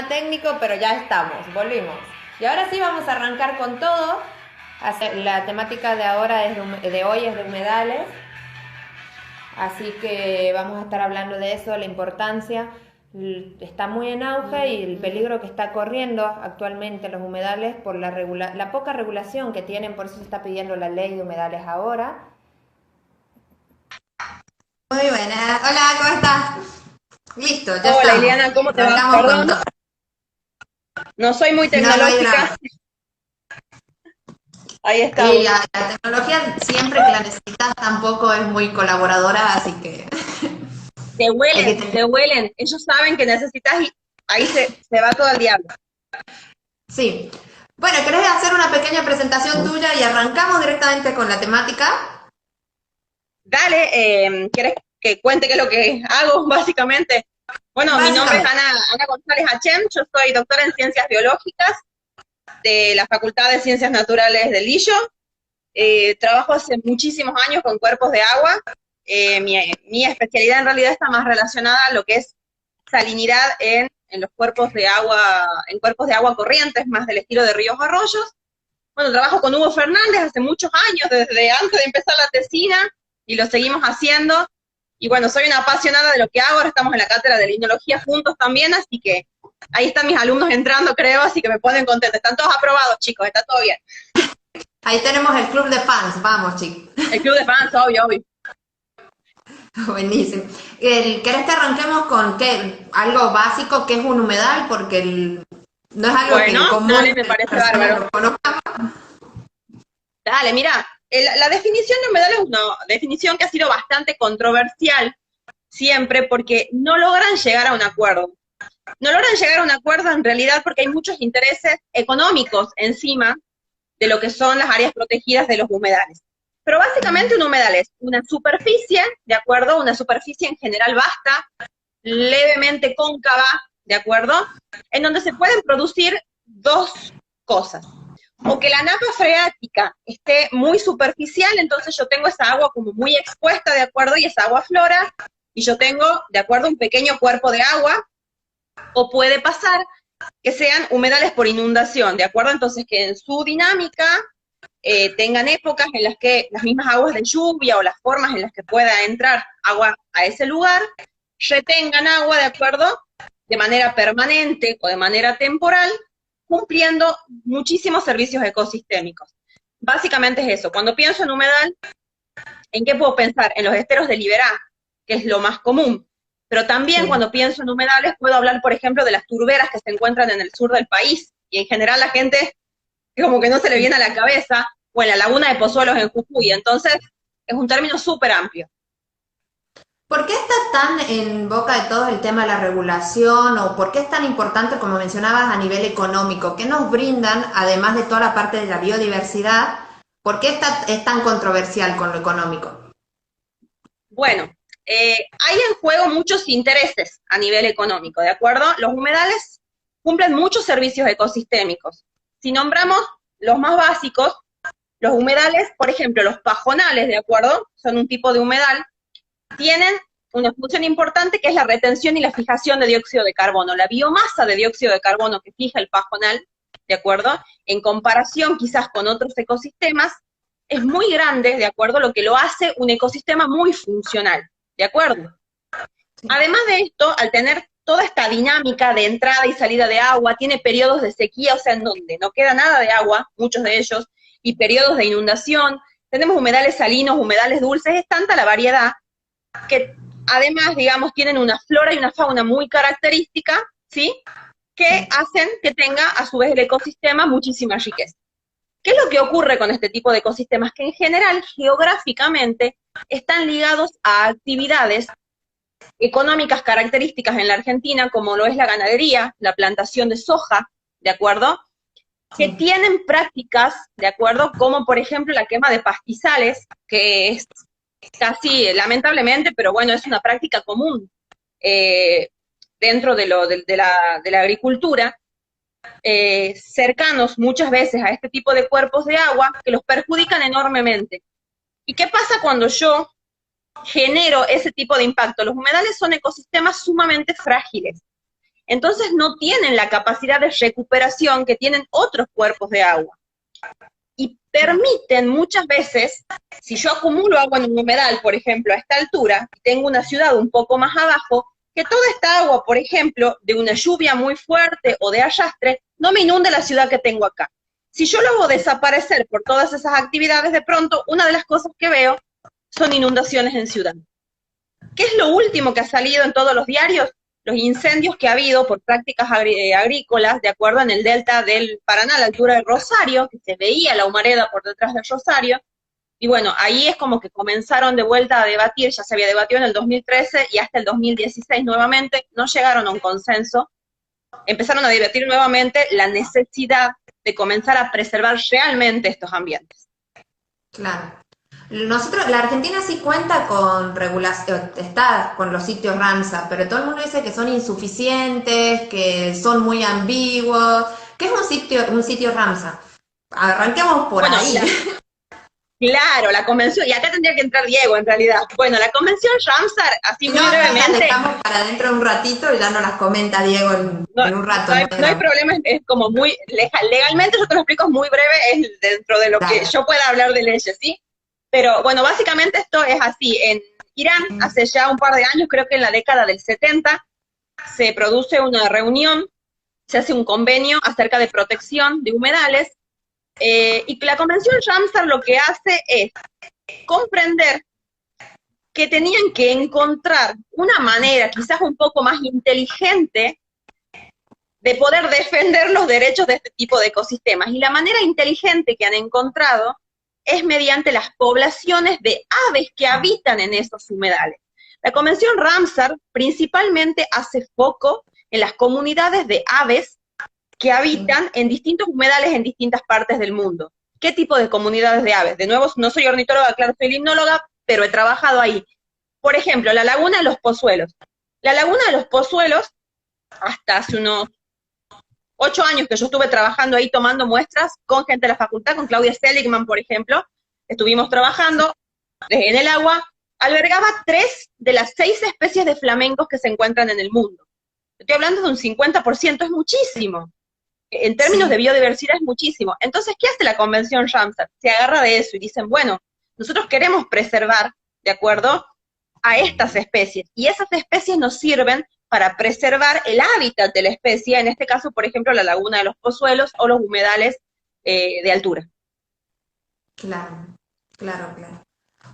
problema técnico, pero ya estamos, volvimos. Y ahora sí vamos a arrancar con todo. La temática de ahora de hoy es de humedales, así que vamos a estar hablando de eso, la importancia. Está muy en auge y el peligro que está corriendo actualmente los humedales por la poca regulación que tienen, por eso se está pidiendo la ley de humedales ahora. Muy buena. Hola, ¿cómo estás? Listo, ya Hola estamos. Ileana, ¿cómo te va? Arrancamos con Perdón, todo. no soy muy No, no hay drama. tecnológica. Ahí Y estamos. la tecnología siempre que la necesitas tampoco es muy colaboradora, así que Te hay que huelen, tener. te huelen. Ellos saben que necesitas y ahí se va todo al diablo. Sí. Bueno, ¿querés hacer una pequeña presentación tuya y arrancamos directamente con la temática? Dale, ¿quieres que cuente qué es lo que hago básicamente? Bueno, mi nombre es Básicamente. Ana González Hachem, yo soy doctora en Ciencias Biológicas de la Facultad de Ciencias Naturales de Lillo. Trabajo hace muchísimos años con cuerpos de agua. Mi especialidad en realidad está más relacionada a lo que es salinidad en los cuerpos de agua corrientes, más del estilo de ríos arroyos. Bueno, trabajo con Hugo Fernández hace muchos años, desde antes de empezar la tesina, y lo seguimos haciendo. Y bueno, soy una apasionada de lo que hago, ahora estamos en la cátedra de limnología juntos también, así que ahí están mis alumnos entrando, creo, así que me ponen contenta. Están todos aprobados, chicos, está todo bien. Ahí tenemos el club de fans. Vamos, chicos. El club de fans, obvio, obvio. Buenísimo. ¿Querés que arranquemos con qué? Algo básico, que es un humedal? Porque no es algo que Bueno, en dale, común me las parece personas bárbaro. lo conozcan. Dale, mira, la definición de humedal es una definición que ha sido bastante controversial siempre porque no logran llegar a un acuerdo. No logran llegar a un acuerdo en realidad porque hay muchos intereses económicos encima de lo que son las áreas protegidas de los humedales. Pero básicamente un humedal es una superficie, ¿de acuerdo? Una superficie en general vasta, levemente cóncava, ¿de acuerdo? En donde se pueden producir dos cosas. O que la napa freática esté muy superficial, entonces yo tengo esa agua como muy expuesta, ¿de acuerdo? Y esa agua flora, y yo tengo, ¿de acuerdo?, un pequeño cuerpo de agua. O puede pasar que sean humedales por inundación, ¿de acuerdo? Entonces que en su dinámica tengan épocas en las que las mismas aguas de lluvia o las formas en las que pueda entrar agua a ese lugar, retengan agua, ¿de acuerdo? De manera permanente o de manera temporal, cumpliendo muchísimos servicios ecosistémicos. Básicamente es eso. Cuando pienso en humedal, ¿en qué puedo pensar? En los esteros de Liberá, que es lo más común. Pero también Sí. cuando pienso en humedales puedo hablar, por ejemplo, de las turberas que se encuentran en el sur del país. Y en general la gente como que no se le viene a la cabeza, o en la laguna de Pozuelos en Jujuy. Entonces, es un término súper amplio. ¿Por qué está tan en boca de todo el tema de la regulación o por qué es tan importante, como mencionabas, a nivel económico? ¿Qué nos brindan, además de toda la parte de la biodiversidad? ¿Por qué es tan controversial con lo económico? Bueno, hay en juego muchos intereses a nivel económico, ¿de acuerdo? Los humedales cumplen muchos servicios ecosistémicos. Si nombramos los más básicos, los humedales, por ejemplo, los pajonales, ¿de acuerdo? Son un tipo de humedal, tienen una función importante que es la retención y la fijación de dióxido de carbono. La biomasa de dióxido de carbono que fija el pajonal, ¿de acuerdo? En comparación quizás con otros ecosistemas, es muy grande, ¿de acuerdo? Lo que lo hace un ecosistema muy funcional, ¿de acuerdo? Además de esto, al tener toda esta dinámica de entrada y salida de agua, tiene periodos de sequía, o sea, en donde no queda nada de agua, muchos de ellos, y periodos de inundación, tenemos humedales salinos, humedales dulces, es tanta la variedad que además, digamos, tienen una flora y una fauna muy característica, ¿sí? Que hacen que tenga, a su vez, el ecosistema muchísima riqueza. ¿Qué es lo que ocurre con este tipo de ecosistemas? Que en general, geográficamente, están ligados a actividades económicas características en la Argentina, como lo es la ganadería, la plantación de soja, ¿de acuerdo? Que Sí. tienen prácticas, ¿de acuerdo? Como por ejemplo la quema de pastizales, que es casi, lamentablemente, pero bueno, es una práctica común eh, dentro de la agricultura, cercanos muchas veces a este tipo de cuerpos de agua que los perjudican enormemente. ¿Y qué pasa cuando yo genero ese tipo de impacto? Los humedales son ecosistemas sumamente frágiles. entonces no tienen la capacidad de recuperación que tienen otros cuerpos de agua. Y permiten muchas veces, si yo acumulo agua en un humedal, por ejemplo, a esta altura, y tengo una ciudad un poco más abajo, que toda esta agua, por ejemplo, de una lluvia muy fuerte o de arrastre, no me inunde la ciudad que tengo acá. Si yo lo hago desaparecer por todas esas actividades, de pronto, una de las cosas que veo son inundaciones en ciudad. ¿Qué es lo último que ha salido en todos los diarios? Los incendios que ha habido por prácticas agrícolas, de acuerdo, en el delta del Paraná, a la altura de Rosario, que se veía la humareda por detrás de Rosario, y bueno, ahí es como que comenzaron de vuelta a debatir, ya se había debatido en el 2013 y hasta el 2016 nuevamente, no llegaron a un consenso, empezaron a debatir nuevamente la necesidad de comenzar a preservar realmente estos ambientes. Claro. Nosotros, la Argentina sí cuenta con regulación, está con los sitios Ramsar, pero todo el mundo dice que son insuficientes, que son muy ambiguos. ¿Qué es un sitio Ramsar? Arranquemos por Bueno, ahí. Claro, la convención, y acá tendría que entrar Diego en realidad. Bueno, la convención Ramsar, así muy brevemente. Estamos para dentro de un ratito y ya nos las comenta Diego en un rato. No hay problema, es como muy, legalmente yo te lo explico, es muy breve, es dentro de lo que yo pueda hablar de leyes, ¿sí? Pero bueno, básicamente esto es así. En Irán, hace ya un par de años, creo que en la década del 70, se produce una reunión, se hace un convenio acerca de protección de humedales, y la Convención Ramsar lo que hace es comprender que tenían que encontrar una manera quizás un poco más inteligente de poder defender los derechos de este tipo de ecosistemas. Y la manera inteligente que han encontrado es mediante las poblaciones de aves que habitan en esos humedales. La Convención Ramsar principalmente hace foco en las comunidades de aves que habitan en distintos humedales en distintas partes del mundo. ¿Qué tipo de comunidades de aves? De nuevo, no soy ornitóloga, claro, soy limnóloga, pero he trabajado ahí. Por ejemplo, la laguna de los Pozuelos. La laguna de los Pozuelos, hasta hace unos 8 años que yo estuve trabajando ahí tomando muestras con gente de la facultad, con Claudia Seligman, por ejemplo, estuvimos trabajando en el agua, albergaba 3 de las 6 especies de flamencos que se encuentran en el mundo. Estoy hablando de un 50%, es muchísimo. En términos de biodiversidad es muchísimo. Entonces, ¿qué hace la Convención Ramsar? Se agarra de eso y dicen, bueno, nosotros queremos preservar, ¿de acuerdo?, a estas especies. Y esas especies nos sirven para preservar el hábitat de la especie, en este caso, por ejemplo, la laguna de los Pozuelos o los humedales de altura. Claro.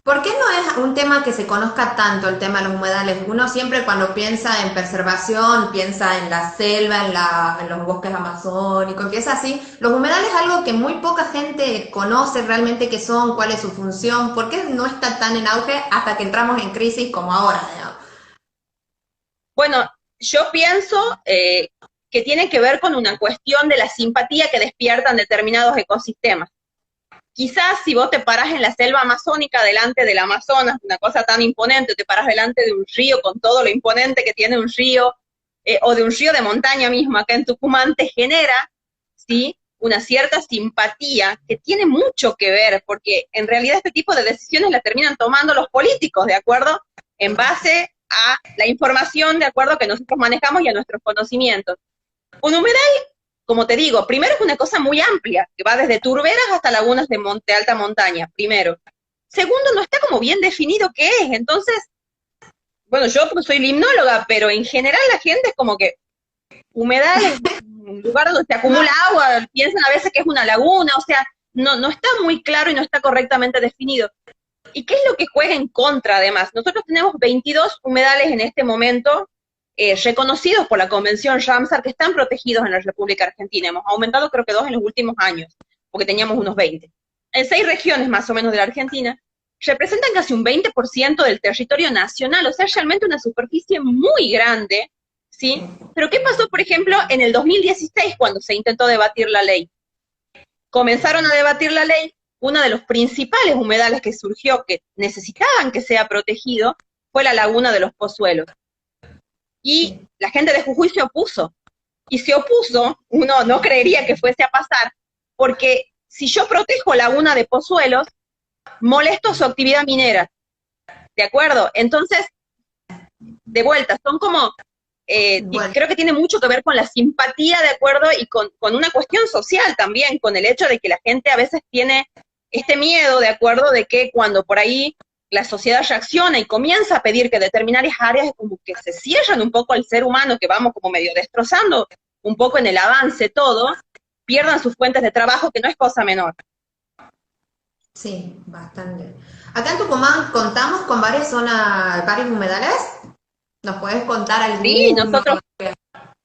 ¿Por qué no es un tema que se conozca tanto, el tema de los humedales? Uno siempre cuando piensa en preservación, piensa en la selva, en los bosques amazónicos, empieza así. Los humedales es algo que muy poca gente conoce realmente qué son, cuál es su función. ¿Por qué no está tan en auge hasta que entramos en crisis como ahora, digamos? Bueno, yo pienso que tiene que ver con una cuestión de la simpatía que despiertan determinados ecosistemas. Quizás si vos te parás en la selva amazónica delante del Amazonas, una cosa tan imponente, te parás delante de un río con todo lo imponente que tiene un río, o de un río de montaña mismo acá en Tucumán, te genera, ¿sí?, una cierta simpatía que tiene mucho que ver, porque en realidad este tipo de decisiones las terminan tomando los políticos, ¿de acuerdo?, en base a la información, ¿de acuerdo?, que nosotros manejamos y a nuestros conocimientos. Un humedal, como te digo, primero es una cosa muy amplia, que va desde turberas hasta lagunas de alta montaña, primero. Segundo, no está como bien definido qué es, entonces, bueno, yo pues soy limnóloga, pero en general la gente es como que humedal es un lugar donde se acumula agua, piensan a veces que es una laguna, o sea, no está muy claro y no está correctamente definido. ¿Y qué es lo que juega en contra, además? Nosotros tenemos 22 humedales en este momento, reconocidos por la Convención Ramsar, que están protegidos en la República Argentina. Hemos aumentado creo que 2 en los últimos años, porque teníamos unos 20. En 6 regiones más o menos de la Argentina, representan casi un 20% del territorio nacional, o sea, realmente una superficie muy grande, ¿sí? Pero ¿qué pasó, por ejemplo, en el 2016, cuando se intentó debatir la ley? Comenzaron a debatir la ley, uno de los principales humedales que surgió, que necesitaban que sea protegido, fue la laguna de los Pozuelos. Y la gente de Jujuy se opuso. Y se opuso, uno no creería que fuese a pasar, porque si yo protejo laguna de Pozuelos, molesto su actividad minera. ¿De acuerdo? Entonces, de vuelta, son como Bueno, creo que tiene mucho que ver con la simpatía, ¿de acuerdo? Y con una cuestión social también, con el hecho de que la gente a veces tiene este miedo, ¿de acuerdo? De que cuando por ahí la sociedad reacciona y comienza a pedir que determinadas áreas como que se cierran un poco al ser humano, que vamos como medio destrozando un poco en el avance todo, pierdan sus fuentes de trabajo, que no es cosa menor. sí, bastante. Acá en Tucumán contamos con varias zonas, varios humedales. ¿Nos puedes contar Sí, alguno? nosotros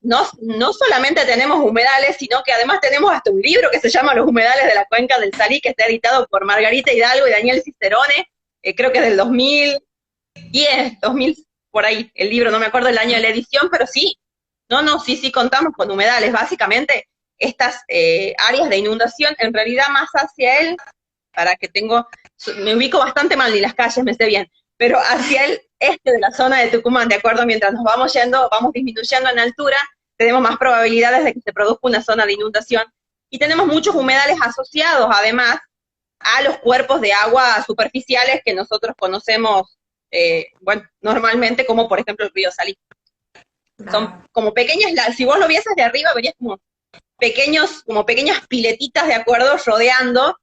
no solamente tenemos humedales, sino que además tenemos hasta un libro que se llama Los humedales de la cuenca del Salí, que está editado por Margarita Hidalgo y Daniel Cicerone, creo que es del 2010, 2000, por ahí, el libro, no me acuerdo el año de la edición, pero sí, sí, contamos con humedales. Básicamente, estas áreas de inundación, en realidad más hacia él, para que me ubico bastante mal, ni las calles me sé bien, pero hacia el este de la zona de Tucumán, ¿de acuerdo? Mientras nos vamos yendo, vamos disminuyendo en altura, tenemos más probabilidades de que se produzca una zona de inundación, y tenemos muchos humedales asociados, además, a los cuerpos de agua superficiales que nosotros conocemos, bueno, normalmente, como por ejemplo el río Salí. Son Claro. como pequeñas, si vos lo vieses de arriba, verías como pequeñas piletitas, ¿de acuerdo?, rodeando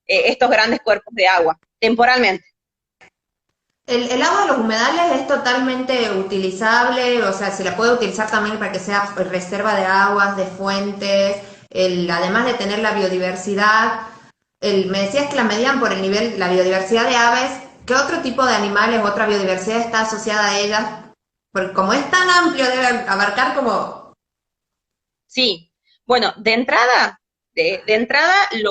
estos grandes cuerpos de agua, temporalmente. El agua de los humedales es totalmente utilizable, o sea, se la puede utilizar también para que sea reserva de aguas, de fuentes, además de tener la biodiversidad. Me decías que la medían por el nivel, la biodiversidad de aves. ¿Qué otro tipo de animales, otra biodiversidad está asociada a ellas? Porque como es tan amplio, debe abarcar como... Sí, bueno, de entrada,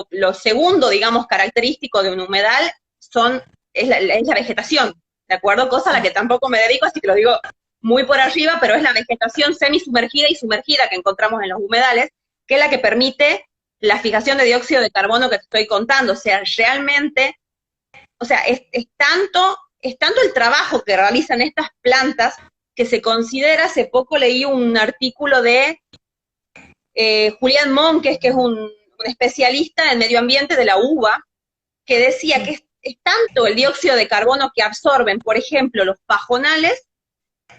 lo segundo, digamos, característico de un humedal es la vegetación, ¿de acuerdo? Cosa a la que tampoco me dedico, así que lo digo muy por arriba, pero es la vegetación semisumergida y sumergida que encontramos en los humedales, que es la que permite la fijación de dióxido de carbono que te estoy contando. O sea, realmente, o sea, es tanto el trabajo que realizan estas plantas que se considera, hace poco leí un artículo de Julián Monques, que es un especialista en medio ambiente de la uva, que decía que es tanto el dióxido de carbono que absorben, por ejemplo, los pajonales,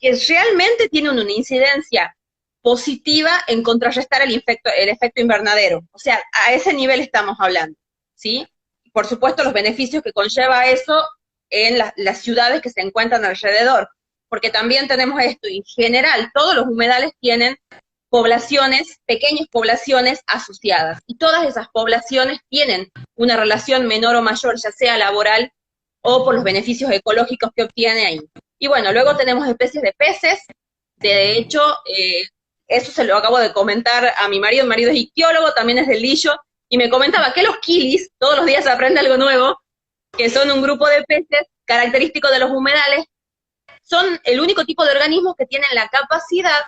que realmente tienen una incidencia positiva en contrarrestar el efecto invernadero. O sea, a ese nivel estamos hablando, ¿sí? Por supuesto, los beneficios que conlleva eso en las ciudades que se encuentran alrededor, porque también tenemos esto, en general, todos los humedales tienen poblaciones, pequeñas poblaciones asociadas, y todas esas poblaciones tienen una relación menor o mayor, ya sea laboral o por los beneficios ecológicos que obtiene ahí. Y bueno, luego tenemos especies de peces, de hecho, eso se lo acabo de comentar a mi marido es ictiólogo, también es del Lillo, y me comentaba que los quilis, todos los días se aprende algo nuevo, que son un grupo de peces característicos de los humedales, son el único tipo de organismos que tienen la capacidad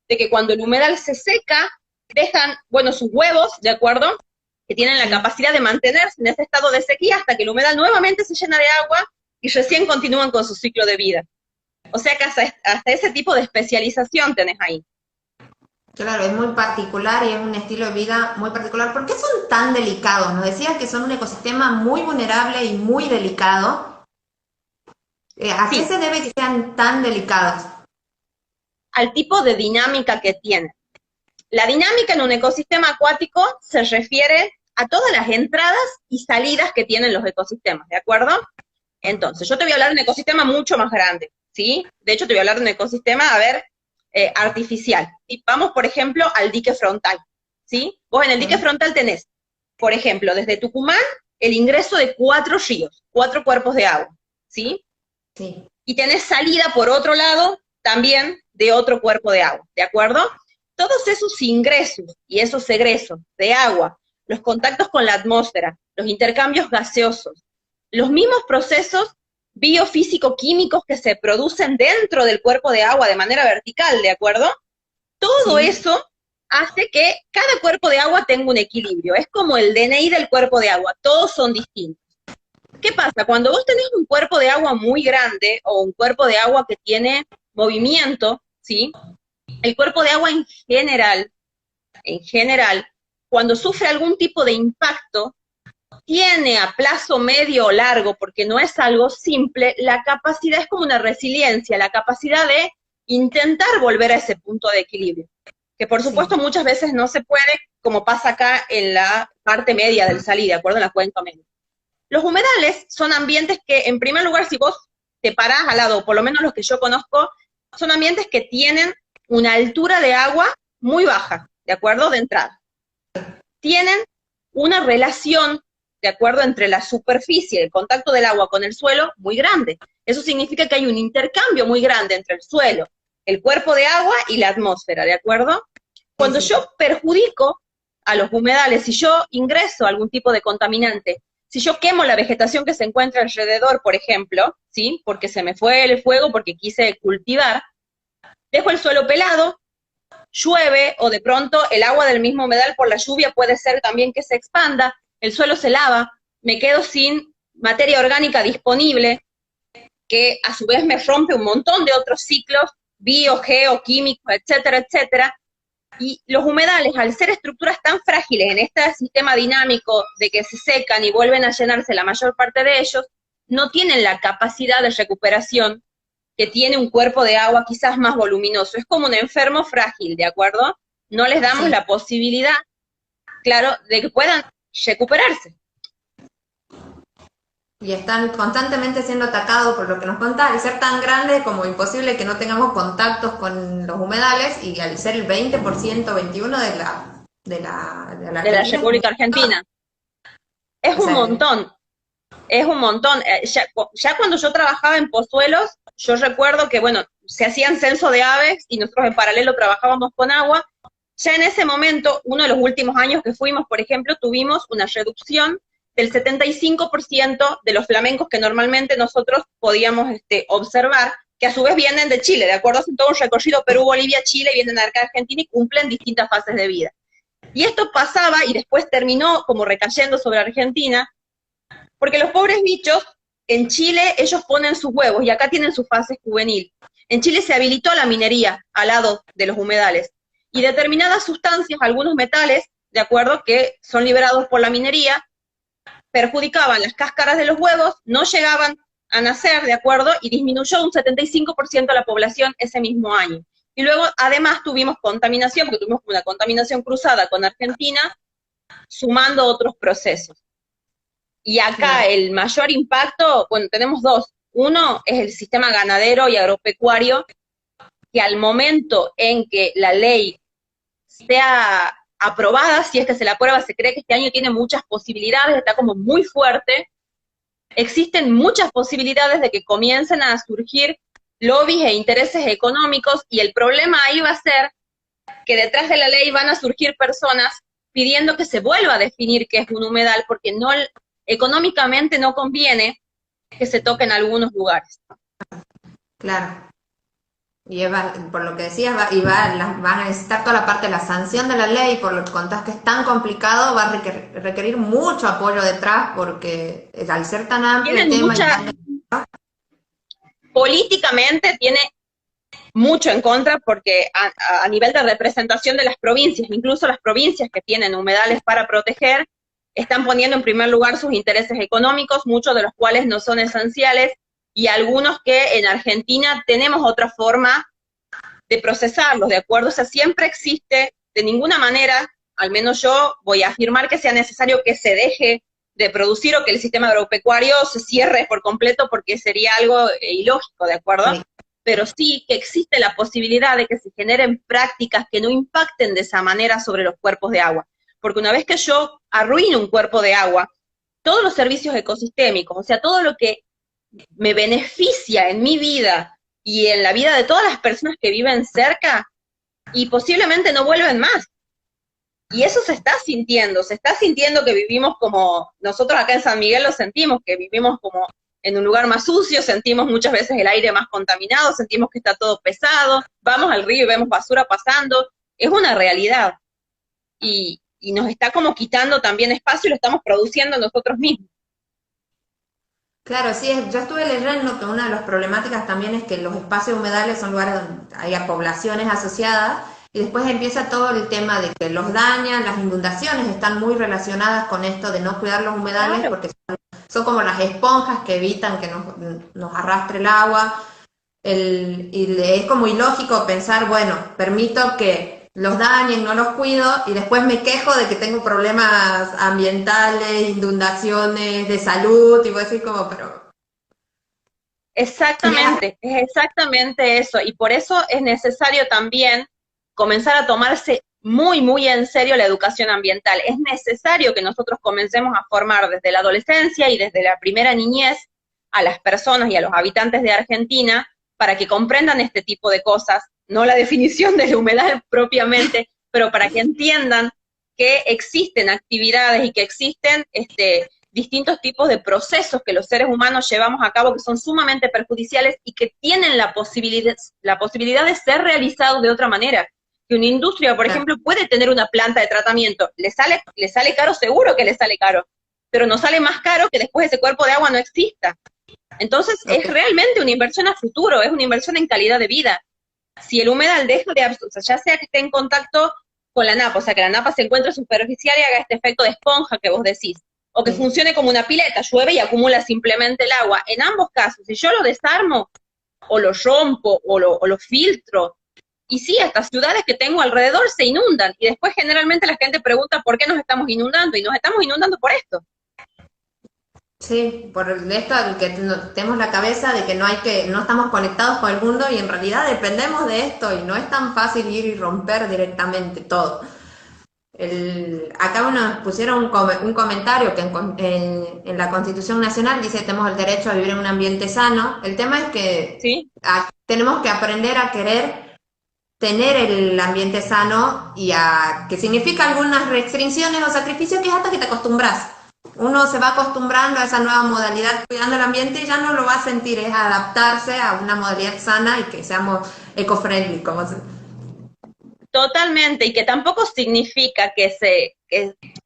de que cuando el humedal se seca, dejan, bueno, sus huevos, ¿de acuerdo?, que tienen la capacidad de mantenerse en ese estado de sequía hasta que el humedal nuevamente se llena de agua y recién continúan con su ciclo de vida. O sea que hasta ese tipo de especialización tenés ahí. Claro, es muy particular y es un estilo de vida muy particular. ¿Por qué son tan delicados? Nos decías que son un ecosistema muy vulnerable y muy delicado. ¿A qué Sí, se debe que sean tan delicados? al tipo de dinámica que tienen. La dinámica en un ecosistema acuático se refiere a todas las entradas y salidas que tienen los ecosistemas, ¿de acuerdo? Entonces, yo te voy a hablar de un ecosistema mucho más grande, ¿sí? De hecho, te voy a hablar de un ecosistema, artificial. Y vamos, por ejemplo, al dique frontal, ¿sí? Vos en el dique frontal tenés, por ejemplo, desde Tucumán, el ingreso de 4 ríos, 4 cuerpos de agua, ¿sí? Sí. Y tenés salida por otro lado también de otro cuerpo de agua, ¿de acuerdo? Todos esos ingresos y esos egresos de agua, los contactos con la atmósfera, los intercambios gaseosos, los mismos procesos biofísico-químicos que se producen dentro del cuerpo de agua de manera vertical, ¿de acuerdo? Todo Sí. eso hace que cada cuerpo de agua tenga un equilibrio. Es como el DNI del cuerpo de agua, todos son distintos. ¿Qué pasa? Cuando vos tenés un cuerpo de agua muy grande o un cuerpo de agua que tiene movimiento, ¿sí? El cuerpo de agua en general, cuando sufre algún tipo de impacto, tiene a plazo medio o largo, porque no es algo simple, la capacidad, es como una resiliencia, la capacidad de intentar volver a ese punto de equilibrio, que por supuesto muchas veces no se puede, como pasa acá en la parte media del Salí, ¿de acuerdo? En la cuenca media. Los humedales son ambientes que, en primer lugar, si vos te parás al lado, o por lo menos los que yo conozco, son ambientes que tienen una altura de agua muy baja, ¿de acuerdo? De entrada. Tienen una relación, ¿de acuerdo?, entre la superficie, el contacto del agua con el suelo, muy grande. Eso significa que hay un intercambio muy grande entre el suelo, el cuerpo de agua y la atmósfera, ¿de acuerdo? Cuando yo perjudico a los humedales, si yo ingreso algún tipo de contaminante, si yo quemo la vegetación que se encuentra alrededor, por ejemplo, ¿sí?, porque se me fue el fuego, porque quise cultivar, dejo el suelo pelado, llueve, o de pronto el agua del mismo humedal por la lluvia puede ser también que se expanda, el suelo se lava, me quedo sin materia orgánica disponible, que a su vez me rompe un montón de otros ciclos, bio, geoquímicos, etcétera, etcétera. Y los humedales, al ser estructuras tan frágiles en este sistema dinámico de que se secan y vuelven a llenarse la mayor parte de ellos, no tienen la capacidad de recuperación que tiene un cuerpo de agua quizás más voluminoso. Es como un enfermo frágil, ¿de acuerdo? No les damos la posibilidad, claro, de que puedan recuperarse. Y están constantemente siendo atacados por lo que nos contás, al ser tan grandes como imposible que no tengamos contactos con los humedales, y al ser el 20%, 21% de la República Argentina. Es un montón, es un montón. Ya cuando yo trabajaba en Pozuelos, yo recuerdo que, bueno, se hacían censo de aves y nosotros en paralelo trabajábamos con agua. Ya en ese momento, uno de los últimos años que fuimos, por ejemplo, tuvimos una reducción del 75% de los flamencos que normalmente nosotros podíamos observar, que a su vez vienen de Chile, ¿de acuerdo? Hacen todo un recorrido Perú, Bolivia, Chile, vienen acá a Argentina y cumplen distintas fases de vida. Y esto pasaba y después terminó como recayendo sobre Argentina, porque los pobres bichos, en Chile ellos ponen sus huevos y acá tienen su fase juvenil. En Chile se habilitó la minería al lado de los humedales, y determinadas sustancias, algunos metales, ¿de acuerdo?, que son liberados por la minería, perjudicaban las cáscaras de los huevos, no llegaban a nacer, ¿de acuerdo?, y disminuyó un 75% la población ese mismo año. Y luego, además, tuvimos contaminación, porque tuvimos una contaminación cruzada con Argentina, sumando otros procesos. Y acá el mayor impacto, bueno, tenemos dos. Uno es el sistema ganadero y agropecuario, que al momento en que la ley sea aprobada, si es que se la aprueba, se cree que este año tiene muchas posibilidades, está como muy fuerte, existen muchas posibilidades de que comiencen a surgir lobbies e intereses económicos, y el problema ahí va a ser que detrás de la ley van a surgir personas pidiendo que se vuelva a definir qué es un humedal, porque no, económicamente no conviene que se toque en algunos lugares. Claro. Y por lo que decías, van a necesitar toda la parte de la sanción de la ley, por lo que contás que es tan complicado, va a requerir mucho apoyo detrás, porque al ser tan amplio el tema... Políticamente tiene mucho en contra, porque a nivel de representación de las provincias, incluso las provincias que tienen humedales para proteger, están poniendo en primer lugar sus intereses económicos, muchos de los cuales no son esenciales, y algunos que en Argentina tenemos otra forma de procesarlos, ¿de acuerdo? O sea, siempre existe, de ninguna manera, al menos yo voy a afirmar que sea necesario que se deje de producir o que el sistema agropecuario se cierre por completo, porque sería algo ilógico, ¿de acuerdo? Sí. Pero sí que existe la posibilidad de que se generen prácticas que no impacten de esa manera sobre los cuerpos de agua. Porque una vez que yo arruino un cuerpo de agua, todos los servicios ecosistémicos, o sea, todo lo que me beneficia en mi vida y en la vida de todas las personas que viven cerca, y posiblemente no vuelven más. Y eso se está sintiendo que vivimos como, nosotros acá en San Miguel lo sentimos, que vivimos como en un lugar más sucio, sentimos muchas veces el aire más contaminado, sentimos que está todo pesado, vamos al río y vemos basura pasando, es una realidad. Y nos está como quitando también espacio y lo estamos produciendo nosotros mismos. Claro, sí, yo estuve leyendo que una de las problemáticas también es que los espacios humedales son lugares donde hay poblaciones asociadas, y después empieza todo el tema de que los dañan, las inundaciones están muy relacionadas con esto de no cuidar los humedales, claro, porque son como las esponjas que evitan que nos arrastre el agua. Es como ilógico pensar, bueno, permito que los dañen, no los cuido y después me quejo de que tengo problemas ambientales, inundaciones, de salud, y voy a decir como, pero... Exactamente, es exactamente eso. Y por eso es necesario también comenzar a tomarse muy, muy en serio la educación ambiental. Es necesario que nosotros comencemos a formar desde la adolescencia y desde la primera niñez a las personas y a los habitantes de Argentina para que comprendan este tipo de cosas, no la definición de la humedad propiamente, pero para que entiendan que existen actividades y que existen distintos tipos de procesos que los seres humanos llevamos a cabo que son sumamente perjudiciales y que tienen la posibilidad de ser realizados de otra manera. Que una industria, por ejemplo, puede tener una planta de tratamiento, le sale caro, seguro que le sale caro, pero no sale más caro que después ese cuerpo de agua no exista. Entonces es realmente una inversión a futuro, es una inversión en calidad de vida. Si el humedal deja de, o sea, ya sea que esté en contacto con la napa, o sea, que la napa se encuentre superficial y haga este efecto de esponja que vos decís, o que funcione como una pileta, llueve y acumula simplemente el agua. En ambos casos, si yo lo desarmo, o lo rompo, o lo filtro, y sí, estas ciudades que tengo alrededor se inundan, y después generalmente la gente pregunta por qué nos estamos inundando, y nos estamos inundando por esto. Sí, por esto que tenemos la cabeza de que no estamos conectados con el mundo y en realidad dependemos de esto y no es tan fácil ir y romper directamente todo. Acá nos pusieron un comentario que en la Constitución Nacional dice que tenemos el derecho a vivir en un ambiente sano. El tema es que ¿Sí? tenemos que aprender a querer tener el ambiente sano y a que significa algunas restricciones o sacrificios que es hasta que te acostumbras. Uno se va acostumbrando a esa nueva modalidad cuidando el ambiente y ya no lo va a sentir, es adaptarse a una modalidad sana y que seamos eco-friendly, como se... Totalmente, y que tampoco significa que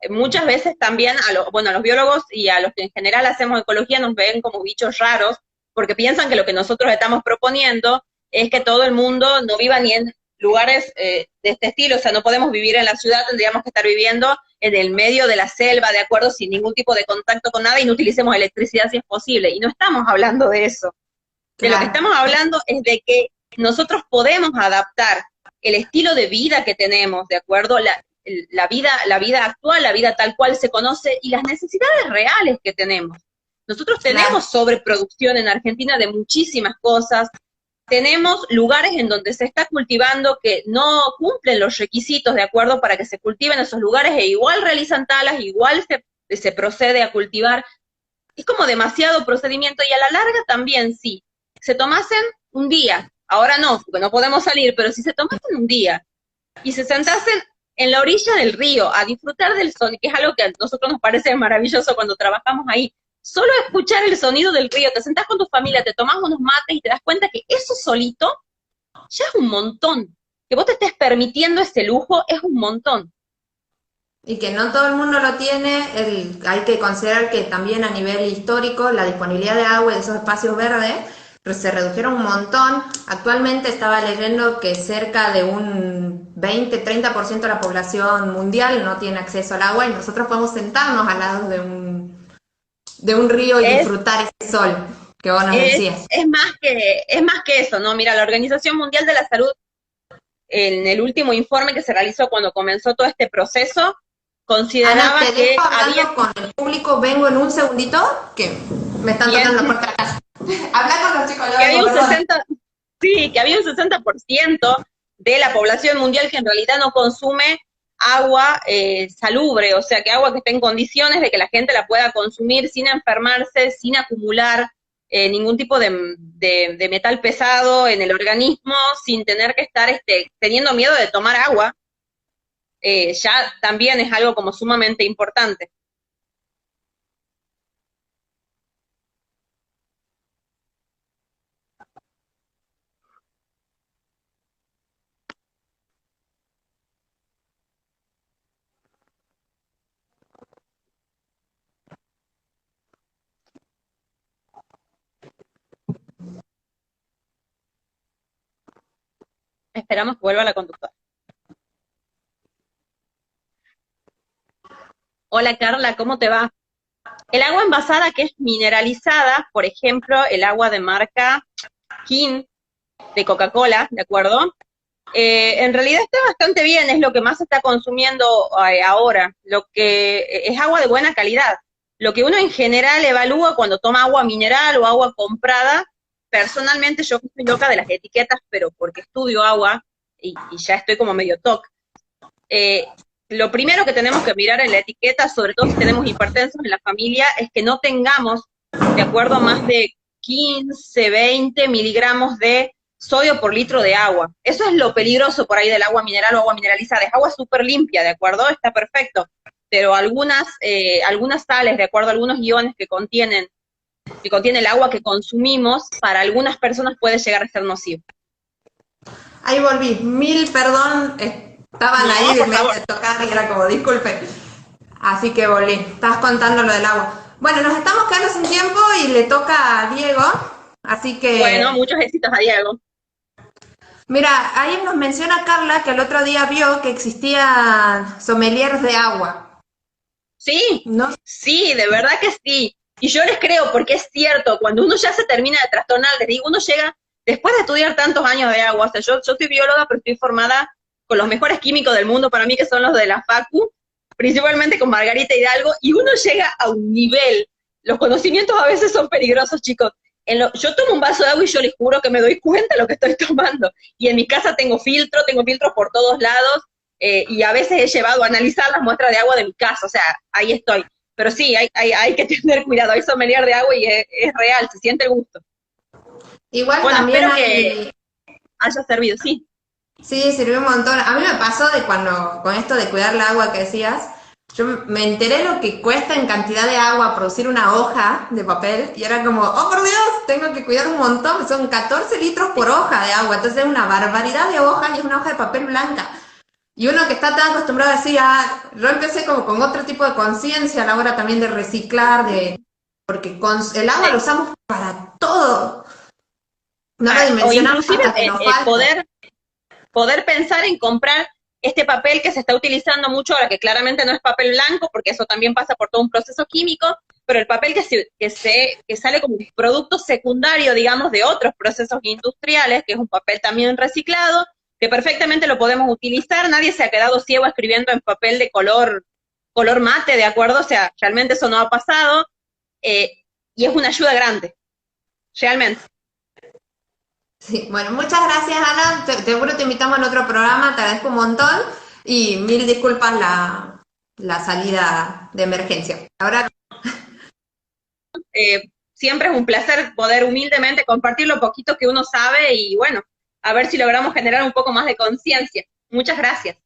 muchas veces también a los biólogos y a los que en general hacemos ecología nos ven como bichos raros, porque piensan que lo que nosotros estamos proponiendo es que todo el mundo no viva ni en lugares de este estilo, o sea, no podemos vivir en la ciudad, tendríamos que estar viviendo en el medio de la selva, de acuerdo, sin ningún tipo de contacto con nada y no utilicemos electricidad si es posible, y no estamos hablando de eso. De lo que Claro. estamos hablando es de que nosotros podemos adaptar el estilo de vida que tenemos, ¿de acuerdo? La vida actual, la vida tal cual se conoce y las necesidades reales que tenemos. Nosotros Claro. tenemos sobreproducción en Argentina de muchísimas cosas, tenemos lugares en donde se está cultivando que no cumplen los requisitos, ¿de acuerdo? Para que se cultiven esos lugares e igual realizan talas, igual se procede a cultivar. Es como demasiado procedimiento y a la larga también sí. Se tomasen un día, ahora no, porque no podemos salir, pero si se tomasen un día y se sentasen en la orilla del río a disfrutar del sonido, que es algo que a nosotros nos parece maravilloso cuando trabajamos ahí, solo escuchar el sonido del río, te sentás con tu familia, te tomás unos mates y te das cuenta que eso solito ya es un montón. Que vos te estés permitiendo ese lujo es un montón. Y que no todo el mundo lo tiene, hay que considerar que también a nivel histórico la disponibilidad de agua y de esos espacios verdes se redujeron un montón. Actualmente estaba leyendo que cerca de un 20-30% de la población mundial no tiene acceso al agua y nosotros podemos sentarnos al lado de un río y Es disfrutar ese sol que vos nos decías. es más que eso, ¿no? Mira, la Organización Mundial de la Salud, en el último informe que se realizó cuando comenzó todo este proceso, consideraba Ana, te que dejo hablando había, con el público, vengo en un segundito, que me están tocando la puerta de la casa. Habla con los chicos, yo que había vengo, un perdón. 60, sí, que había un 60% de la población mundial que en realidad no consume agua salubre, o sea, que agua que esté en condiciones de que la gente la pueda consumir sin enfermarse, sin acumular ningún tipo de metal pesado en el organismo, sin tener que estar teniendo miedo de tomar agua, ya también es algo como sumamente importante. Esperamos que vuelva la conductora. Hola Carla, ¿cómo te va? El agua envasada que es mineralizada, por ejemplo, el agua de marca King, de Coca-Cola, ¿de acuerdo? En realidad está bastante bien, es lo que más se está consumiendo ahora, lo que es agua de buena calidad. Lo que uno en general evalúa cuando toma agua mineral o agua comprada, personalmente yo estoy loca de las etiquetas, pero porque estudio agua y ya estoy como medio TOC. Lo primero que tenemos que mirar en la etiqueta, sobre todo si tenemos hipertensos en la familia, es que no tengamos, de acuerdo, más de 15, 20 miligramos de sodio por litro de agua. Eso es lo peligroso por ahí del agua mineral o agua mineralizada. Es agua súper limpia, ¿de acuerdo? Está perfecto. Pero algunas sales, de acuerdo a algunos iones que contiene el agua que consumimos, para algunas personas puede llegar a ser nocivo. Ahí volví, mil perdón, estaban No, ahí por me favor. tocar y era como, disculpe. Así que volví, estabas contando lo del agua. Bueno, nos estamos quedando sin tiempo y le toca a Diego, así Bueno, que, muchos éxitos a Diego. mira, ahí nos menciona Carla que el otro día vio que existían sommeliers de agua, Sí, ¿no? sí, de verdad que sí. Y yo les creo, porque es cierto, cuando uno ya se termina de trastornar, les digo, uno llega, después de estudiar tantos años de agua, o sea, yo soy bióloga, pero estoy formada con los mejores químicos del mundo, para mí que son los de la Facu, principalmente con Margarita Hidalgo, y uno llega a un nivel, los conocimientos a veces son peligrosos, chicos. Yo tomo un vaso de agua y yo les juro que me doy cuenta de lo que estoy tomando. Y en mi casa tengo filtros por todos lados, y a veces he llevado a analizar las muestras de agua de mi casa, o sea, ahí estoy. Pero sí, hay que tener cuidado, hay sommelier de agua y es real, se siente el gusto. Igual Bueno, también espero hay, que haya servido, sí. sí, sirvió un montón. A mí me pasó de cuando, con esto de cuidar la agua que decías, yo me enteré lo que cuesta en cantidad de agua producir una hoja de papel y era como, oh por Dios, tengo que cuidar un montón, son 14 litros por hoja de agua, entonces es una barbaridad de hojas y es una hoja de papel blanca. Y uno que está tan acostumbrado a decir, yo empecé como con otro tipo de conciencia a la hora también de reciclar, porque con el agua lo usamos para todo. No lo O dimensionamos inclusive hasta que nos falta. poder pensar en comprar este papel que se está utilizando mucho ahora, que claramente no es papel blanco, porque eso también pasa por todo un proceso químico, pero el papel que sale como un producto secundario, digamos, de otros procesos industriales, que es un papel también reciclado, que perfectamente lo podemos utilizar, nadie se ha quedado ciego escribiendo en papel de color mate, ¿de acuerdo? O sea, realmente eso no ha pasado, y es una ayuda grande, realmente. Sí, bueno, muchas gracias Ana, seguro te invitamos en otro programa, te agradezco un montón y mil disculpas la salida de emergencia. Ahora, Siempre es un placer poder humildemente compartir lo poquito que uno sabe y bueno, a ver si logramos generar un poco más de conciencia. Muchas gracias.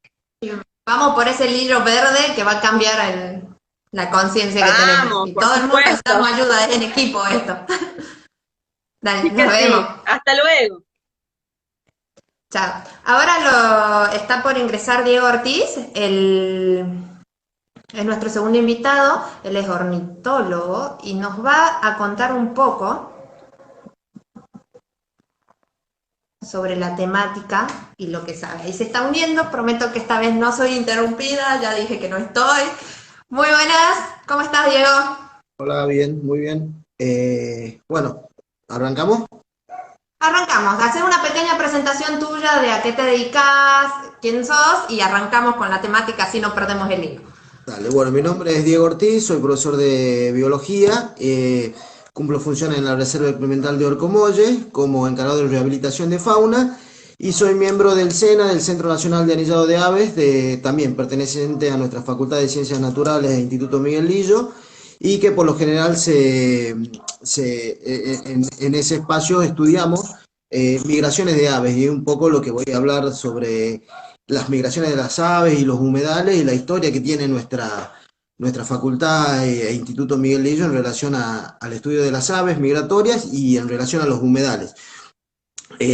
vamos por ese libro verde que va a cambiar la conciencia que tenemos. Vamos, Y por todo el mundo supuesto. necesitamos ayuda, es en equipo esto. Dale, Sí nos que vemos. sí. Hasta luego. Chao. Ahora está por ingresar Diego Ortiz, es nuestro segundo invitado, él es ornitólogo y nos va a contar un poco sobre la temática y lo que sabe. Y se está uniendo, prometo que esta vez no soy interrumpida, ya dije que no estoy. Muy buenas, ¿cómo estás, Diego? Hola, bien, muy bien. Bueno, ¿arrancamos? Arrancamos, haces una pequeña presentación tuya de a qué te dedicas, quién sos y arrancamos con la temática, así no perdemos el hilo. Dale, bueno, mi nombre es Diego Ortiz, soy profesor de biología, cumplo funciones en la Reserva Experimental de Orcomolle como encargado de rehabilitación de fauna y soy miembro del SENA, del Centro Nacional de Anillado de Aves, también perteneciente a nuestra Facultad de Ciencias Naturales del Instituto Miguel Lillo y que por lo general en ese espacio estudiamos migraciones de aves y es un poco lo que voy a hablar sobre las migraciones de las aves y los humedales y la historia que tiene nuestra facultad e Instituto Miguel Lillo en relación al estudio de las aves migratorias y en relación a los humedales.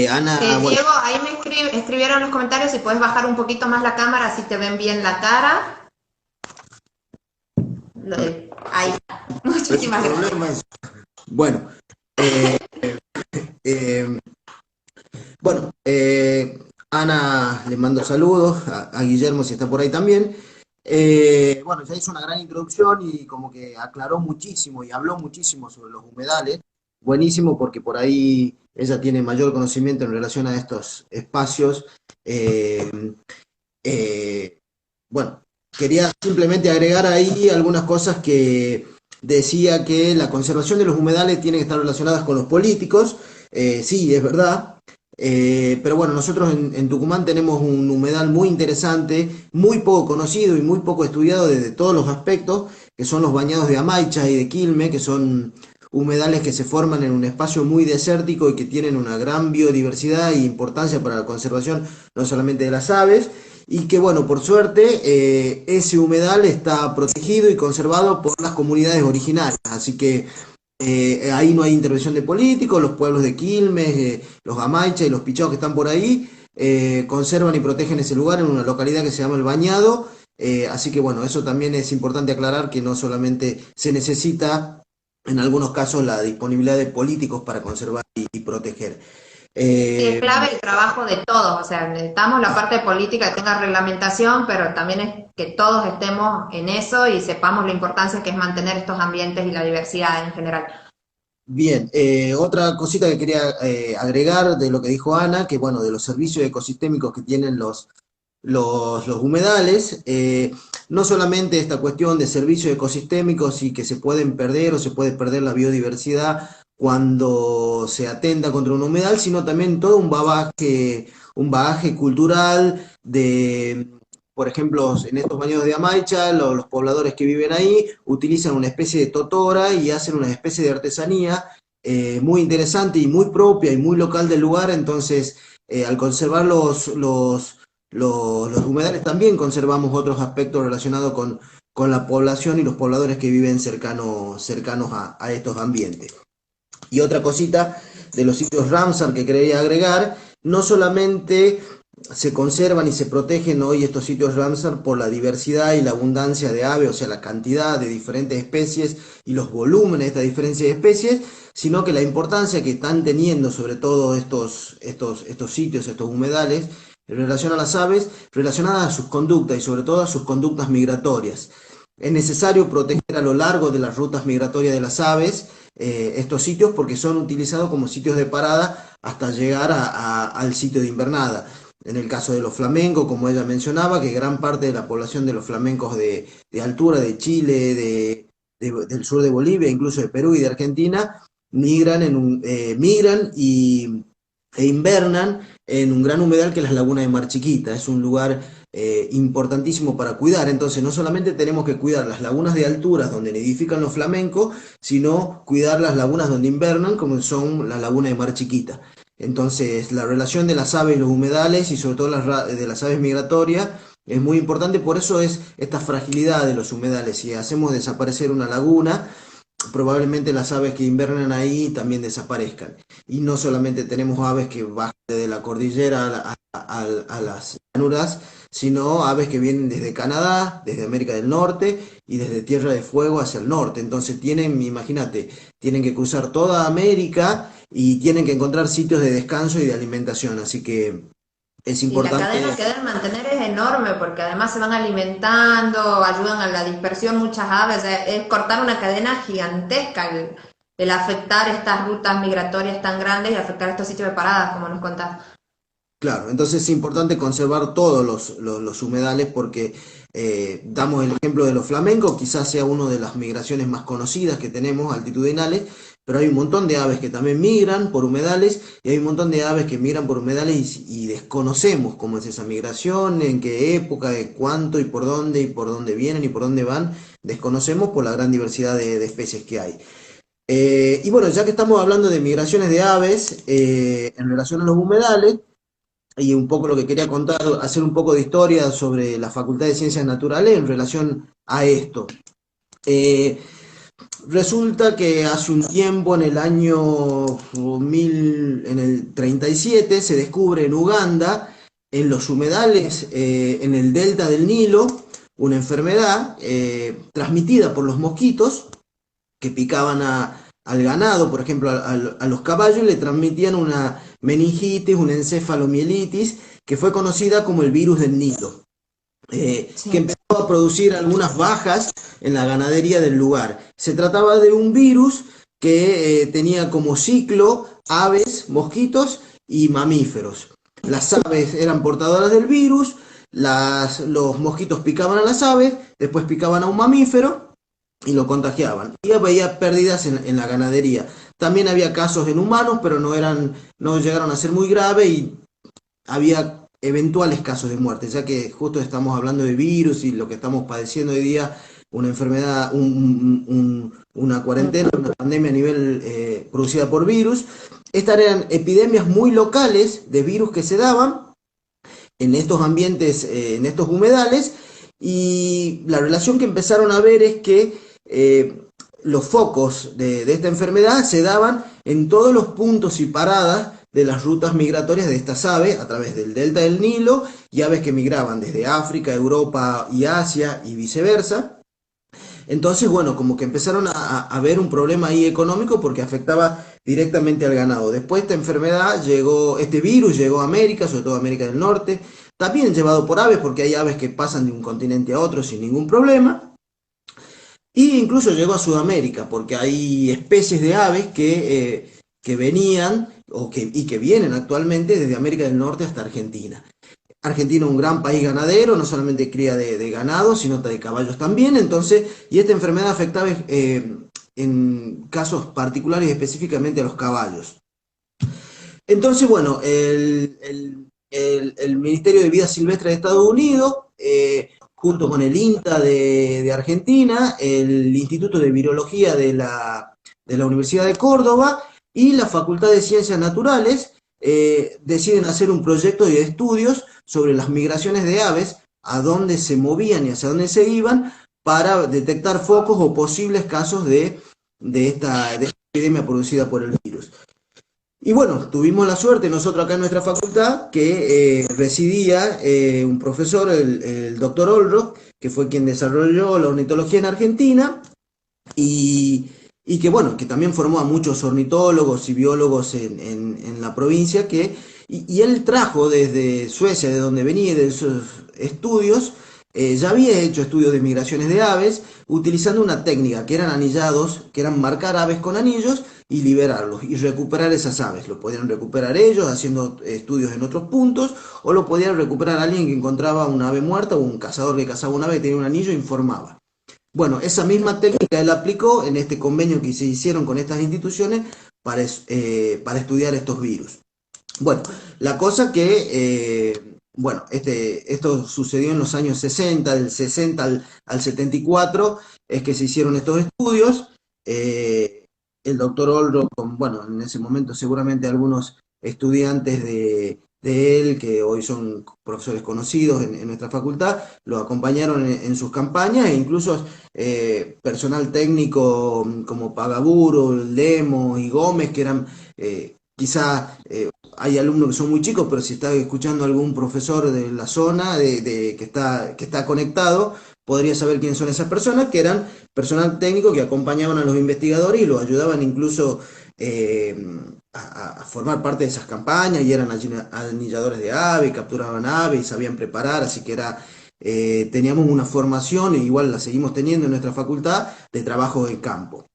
Ana, bueno, Diego, ahí me escribieron en los comentarios si puedes bajar un poquito más la cámara, así te ven bien la cara. Ahí. Muchísimas gracias. Bueno, eh, bueno, Ana le mando saludos, a Guillermo si está por ahí también. Bueno, ya hizo una gran introducción y como que aclaró muchísimo y habló muchísimo sobre los humedales. buenísimo porque por ahí ella tiene mayor conocimiento en relación a estos espacios. Eh, eh, bueno, quería simplemente agregar ahí algunas cosas que decía que la conservación de los humedales tiene que estar relacionadas con los políticos. Sí, es verdad. Pero bueno, nosotros en Tucumán tenemos un humedal muy interesante, muy poco conocido y muy poco estudiado desde todos los aspectos, que son los bañados de Amaicha y de Quilmes, que son humedales que se forman en un espacio muy desértico y que tienen una gran biodiversidad e importancia para la conservación no solamente de las aves, y que bueno, por suerte ese humedal está protegido y conservado por las comunidades originarias, así que ahí no hay intervención de políticos, los pueblos de Quilmes, los Amaicha y los Pichaos que están por ahí, conservan y protegen ese lugar en una localidad que se llama El Bañado, así que bueno, eso también es importante aclarar que no solamente se necesita en algunos casos la disponibilidad de políticos para conservar y proteger. Sí, es Eh, clave el trabajo de todos, o sea, necesitamos la parte política que tenga reglamentación, pero también es que todos estemos en eso y sepamos la importancia que es mantener estos ambientes y la diversidad en general. Bien, otra cosita que quería agregar de lo que dijo Ana, que bueno, de los servicios ecosistémicos que tienen los humedales, no solamente esta cuestión de servicios ecosistémicos y que se pueden perder o se puede perder la biodiversidad cuando se atenta contra un humedal, sino también todo un bagaje cultural de, por ejemplo, en estos baños de Amaicha, los pobladores que viven ahí utilizan una especie de totora y hacen una especie de artesanía muy interesante y muy propia y muy local del lugar, entonces al conservar los humedales también conservamos otros aspectos relacionados con la población y los pobladores que viven cercanos a estos ambientes. Y otra cosita de los sitios Ramsar que quería agregar, no solamente se conservan y se protegen hoy estos sitios Ramsar por la diversidad y la abundancia de aves, o sea, la cantidad de diferentes especies y los volúmenes de esta diferencia de especies, sino que la importancia que están teniendo sobre todo estos sitios, estos humedales, en relación a las aves, relacionadas a sus conductas y sobre todo a sus conductas migratorias. Es necesario proteger a lo largo de las rutas migratorias de las aves estos sitios porque son utilizados como sitios de parada hasta llegar al sitio de invernada. En el caso de los flamencos, como ella mencionaba, que gran parte de la población de los flamencos de altura de Chile, del sur de Bolivia, incluso de Perú y de Argentina, migran e invernan en un gran humedal que es la Laguna de Mar Chiquita. Es un lugar importantísimo para cuidar. Entonces, no solamente tenemos que cuidar las lagunas de alturas donde nidifican los flamencos, sino cuidar las lagunas donde invernan, como son la Laguna de Mar Chiquita. Entonces, la relación de las aves y los humedales, y sobre todo de las aves migratorias, es muy importante. Por eso es esta fragilidad de los humedales. Si hacemos desaparecer una laguna, probablemente las aves que invernan ahí también desaparezcan. Y no solamente tenemos aves que bajan de la cordillera a las llanuras, sino aves que vienen desde Canadá, desde América del Norte y desde Tierra de Fuego hacia el norte. Entonces imagínate, tienen que cruzar toda América y tienen que encontrar sitios de descanso y de alimentación. Así que es Y la importante. cadena que deben mantener es enorme porque además se van alimentando, ayudan a la dispersión muchas aves, es cortar una cadena gigantesca el afectar estas rutas migratorias tan grandes y afectar estos sitios de paradas, como nos contás. Claro, entonces es importante conservar todos los humedales porque damos el ejemplo de los flamencos, quizás sea una de las migraciones más conocidas que tenemos, altitudinales, pero hay un montón de aves que también migran por humedales y hay un montón de aves que migran por humedales y desconocemos cómo es esa migración, en qué época, de cuánto y por dónde vienen y por dónde van, desconocemos por la gran diversidad de especies que hay. Y bueno, ya que estamos hablando de migraciones de aves en relación a los humedales, y un poco lo que quería contar, hacer un poco de historia sobre la Facultad de Ciencias Naturales en relación a esto. Eh, Resulta que hace un tiempo, en el año 37, se descubre en Uganda, en los humedales, en el delta del Nilo, una enfermedad transmitida por los mosquitos que picaban al ganado, por ejemplo, a los caballos, le transmitían una meningitis, una encefalomielitis, que fue conocida como el virus del Nilo, que Sí. empezó a producir algunas bajas en la ganadería del lugar. Se trataba de un virus que tenía como ciclo aves, mosquitos y mamíferos. Las aves eran portadoras del virus, los mosquitos picaban a las aves, después picaban a un mamífero y lo contagiaban. Y había pérdidas en la ganadería. También había casos en humanos, pero no llegaron a ser muy graves y había eventuales casos de muerte, ya que justo estamos hablando de virus y lo que estamos padeciendo hoy día, una enfermedad, una cuarentena, una pandemia a nivel producida por virus. Estas eran epidemias muy locales de virus que se daban en estos ambientes, en estos humedales, y la relación que empezaron a ver es que los focos de esta enfermedad se daban en todos los puntos y paradas de las rutas migratorias de estas aves a través del delta del Nilo y aves que migraban desde África, Europa y Asia y viceversa. Entonces, bueno, como que empezaron a ver un problema ahí económico porque afectaba directamente al ganado. Después esta enfermedad llegó, este virus llegó a América, sobre todo a América del Norte, también llevado por aves porque hay aves que pasan de un continente a otro sin ningún problema. Y incluso llegó a Sudamérica, porque hay especies de aves que venían y que vienen actualmente desde América del Norte hasta Argentina. Argentina es un gran país ganadero, no solamente cría de ganado, sino de caballos también. Entonces, y esta enfermedad afectaba en casos particulares específicamente a los caballos. Entonces, bueno, el Ministerio de Vida Silvestre de Estados Unidos, junto con el INTA de Argentina, el Instituto de Virología de la Universidad de Córdoba y la Facultad de Ciencias Naturales, deciden hacer un proyecto de estudios sobre las migraciones de aves, a dónde se movían y hacia dónde se iban, para detectar focos o posibles casos de esta epidemia producida por el virus. Y bueno, tuvimos la suerte nosotros acá en nuestra facultad que residía un profesor, el doctor Olrock, que fue quien desarrolló la ornitología en Argentina y que bueno, que también formó a muchos ornitólogos y biólogos en la provincia y él trajo desde Suecia, de donde venía, de esos estudios, ya había hecho estudios de migraciones de aves utilizando una técnica que eran anillados, que eran marcar aves con anillos y liberarlos y recuperar esas aves. Lo podían recuperar ellos haciendo estudios en otros puntos o lo podían recuperar alguien que encontraba una ave muerta o un cazador que cazaba una ave que tenía un anillo e informaba. Bueno, esa misma técnica él aplicó en este convenio que se hicieron con estas instituciones para estudiar estos virus. Bueno, la cosa bueno, esto sucedió en los años 60, del 60 al 74, es que se hicieron estos estudios. El doctor Olro, bueno, en ese momento seguramente algunos estudiantes de él, que hoy son profesores conocidos en nuestra facultad, lo acompañaron en sus campañas e incluso personal técnico como Pagaburo, Lemos y Gómez, que eran quizá hay alumnos que son muy chicos, pero si está escuchando algún profesor de la zona que está conectado, podría saber quiénes son esas personas, que eran personal técnico que acompañaban a los investigadores y los ayudaban incluso a formar parte de esas campañas, y eran anilladores de aves, capturaban aves y sabían preparar, así que teníamos una formación, e igual la seguimos teniendo en nuestra facultad, de trabajo de campo.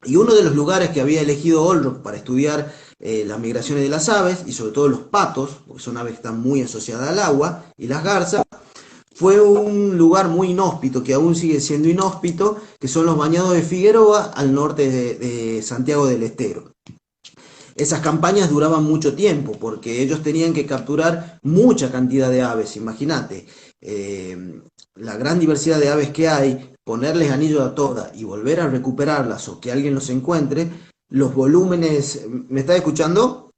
Y uno de los lugares que había elegido Olrock para estudiar las migraciones de las aves, y sobre todo los patos, porque son aves que están muy asociadas al agua, y las garzas, fue un lugar muy inhóspito, que aún sigue siendo inhóspito, que son los Bañados de Figueroa, al norte de Santiago del Estero. Esas campañas duraban mucho tiempo, porque ellos tenían que capturar mucha cantidad de aves, imagínate. La gran diversidad de aves que hay, ponerles anillo a todas y volver a recuperarlas o que alguien los encuentre, los volúmenes... ¿Me estás escuchando?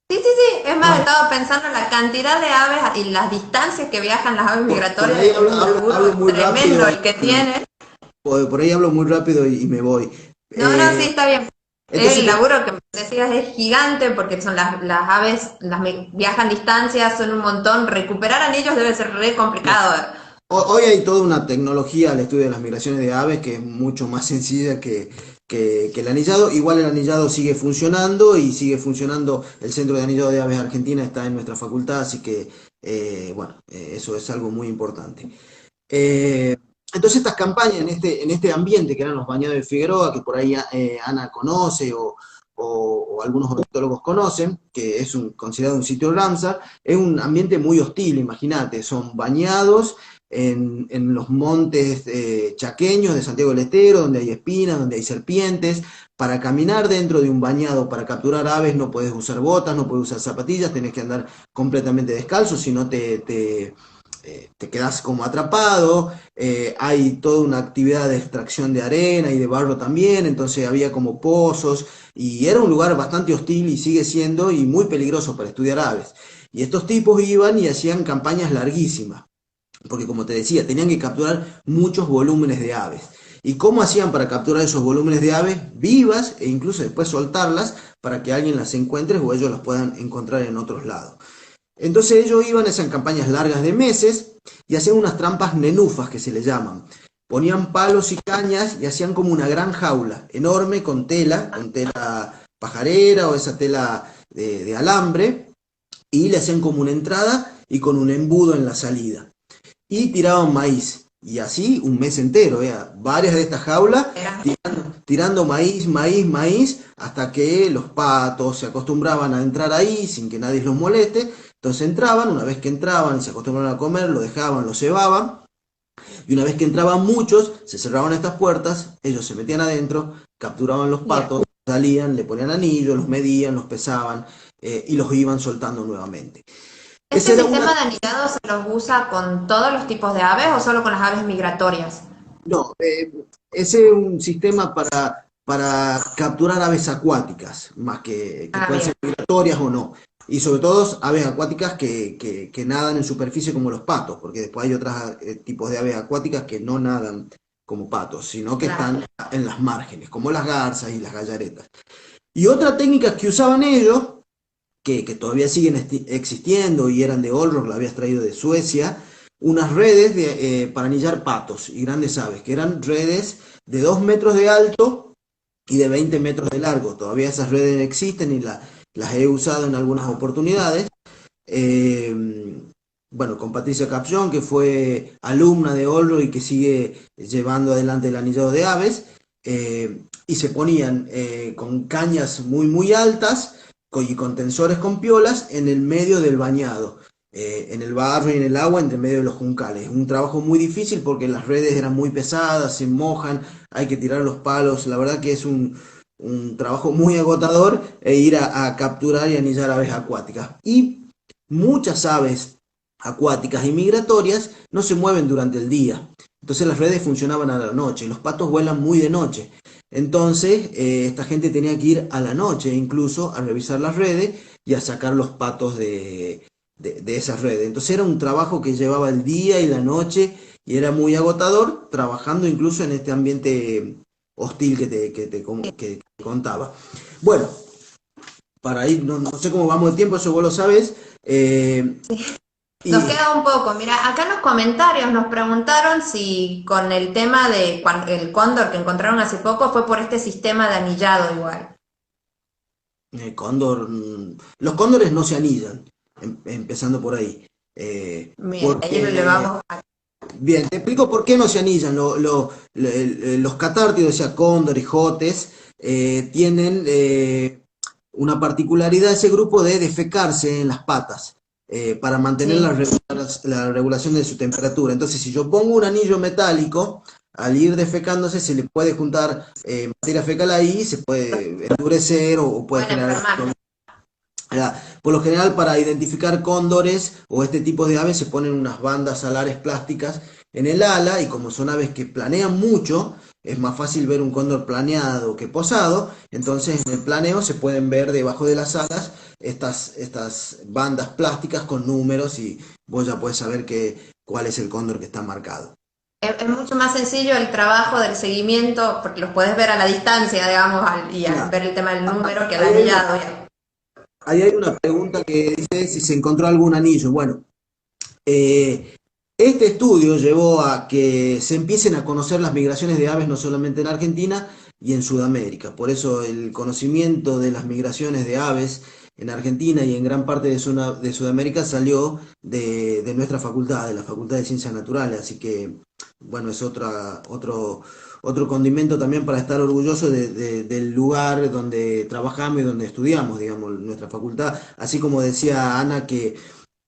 Sí, sí, sí. Es más, estaba pensando en la cantidad de aves y las distancias que viajan las aves migratorias. Por ahí hablo muy tremendo rápido, el que tiene. por ahí hablo muy rápido y me voy. No, no, sí, está bien. Entonces, El laburo que me decías es gigante porque son las aves, viajan distancias, son un montón. Recuperar anillos debe ser re complicado. hoy hay toda una tecnología al estudio de las migraciones de aves que es mucho más sencilla que el anillado. Igual el anillado sigue funcionando y sigue funcionando. El Centro de Anillado de Aves Argentina está en nuestra facultad, así que, bueno, eso es algo muy importante. Entonces estas campañas en este ambiente que eran los bañados de Figueroa, que por ahí Ana conoce o algunos ornitólogos conocen, que es considerado un sitio Ramsar, es un ambiente muy hostil, imagínate, son bañados en los montes chaqueños de Santiago del Estero, donde hay espinas, donde hay serpientes. Para caminar dentro de un bañado, para capturar aves, no puedes usar botas, no puedes usar zapatillas, tenés que andar completamente descalzo, si no te quedás como atrapado. Hay toda una actividad de extracción de arena y de barro también, entonces había como pozos, y era un lugar bastante hostil y sigue siendo, y muy peligroso para estudiar aves. Y estos tipos iban y hacían campañas larguísimas, porque como te decía, tenían que capturar muchos volúmenes de aves. ¿Y cómo hacían para capturar esos volúmenes de aves vivas e incluso después soltarlas para que alguien las encuentre o ellos las puedan encontrar en otros lados? Entonces ellos iban, hacían campañas largas de meses y hacían unas trampas nenufas que se le llaman. Ponían palos y cañas y hacían como una gran jaula enorme con tela pajarera o esa tela de alambre, y le hacían como una entrada y con un embudo en la salida. Y tiraban maíz. Y así un mes entero, varias de estas jaulas tirando maíz, maíz, maíz, hasta que los patos se acostumbraban a entrar ahí sin que nadie los moleste. Entonces entraban, una vez que entraban y se acostumbraban a comer, lo dejaban, lo cebaban, y una vez que entraban muchos, se cerraban estas puertas, ellos se metían adentro, capturaban los patos, salían, le ponían anillos, los medían, los pesaban, y los iban soltando nuevamente. ¿Este sistema de anillado se los usa con todos los tipos de aves o solo con las aves migratorias? No, ese es un sistema para capturar aves acuáticas, más que pueden ser migratorias o no. Y sobre todo aves acuáticas que nadan en superficie como los patos, porque después hay otros tipos de aves acuáticas que no nadan como patos, sino que están en las márgenes, como las garzas y las gallaretas. Y otra técnica que usaban ellos, que todavía siguen existiendo y eran de Olrock, la habías traído de Suecia, unas redes para anillar patos y grandes aves, que eran redes de 2 metros de alto y de 20 metros de largo. Todavía esas redes existen y las he usado en algunas oportunidades. Bueno, con Patricia Capción, que fue alumna de Olrock y que sigue llevando adelante el anillado de aves, y se ponían con cañas muy, muy altas y con tensores con piolas en el medio del bañado, en el barro y en el agua, entre medio de los juncales. Un trabajo muy difícil porque las redes eran muy pesadas, se mojan, hay que tirar los palos. La verdad que es un trabajo muy agotador ir a capturar y anillar aves acuáticas. Y muchas aves acuáticas y migratorias no se mueven durante el día. Entonces las redes funcionaban a la noche. Los patos vuelan muy de noche. Entonces esta gente tenía que ir a la noche incluso a revisar las redes y a sacar los patos de esas redes. Entonces era un trabajo que llevaba el día y la noche y era muy agotador, trabajando incluso en este ambiente hostil que te contaba. Bueno, para ir, no sé cómo vamos de tiempo, eso vos lo sabés. Nos queda un poco. Mira, acá en los comentarios nos preguntaron si con el tema de el cóndor que encontraron hace poco fue por este sistema de anillado igual. Los cóndores no se anillan, empezando por ahí. Ahí le vamos a... Bien, te explico por qué no se anillan. Los catártidos, o sea, cóndor y jotes, tienen una particularidad, ese grupo, de defecarse en las patas. Para mantener la regulación de su temperatura. Entonces, si yo pongo un anillo metálico, al ir defecándose se le puede juntar materia fecal ahí, se puede endurecer o puede generar... Por lo general, para identificar cóndores o este tipo de aves se ponen unas bandas alares plásticas en el ala, y como son aves que planean mucho, es más fácil ver un cóndor planeado que posado. Entonces en el planeo se pueden ver debajo de las alas estas bandas plásticas con números, y vos ya puedes saber cuál es el cóndor que está marcado. Es mucho más sencillo el trabajo del seguimiento, porque los puedes ver a la distancia, digamos, y al ver el tema del número que al anillado. Ahí hay una pregunta que dice si se encontró algún anillo. Bueno, este estudio llevó a que se empiecen a conocer las migraciones de aves no solamente en Argentina y en Sudamérica. Por eso el conocimiento de las migraciones de aves en Argentina y en gran parte de Sudamérica salió de nuestra facultad, de la Facultad de Ciencias Naturales. Así que bueno, es otro condimento también para estar orgulloso del lugar donde trabajamos y donde estudiamos, digamos, nuestra facultad. Así como decía Ana que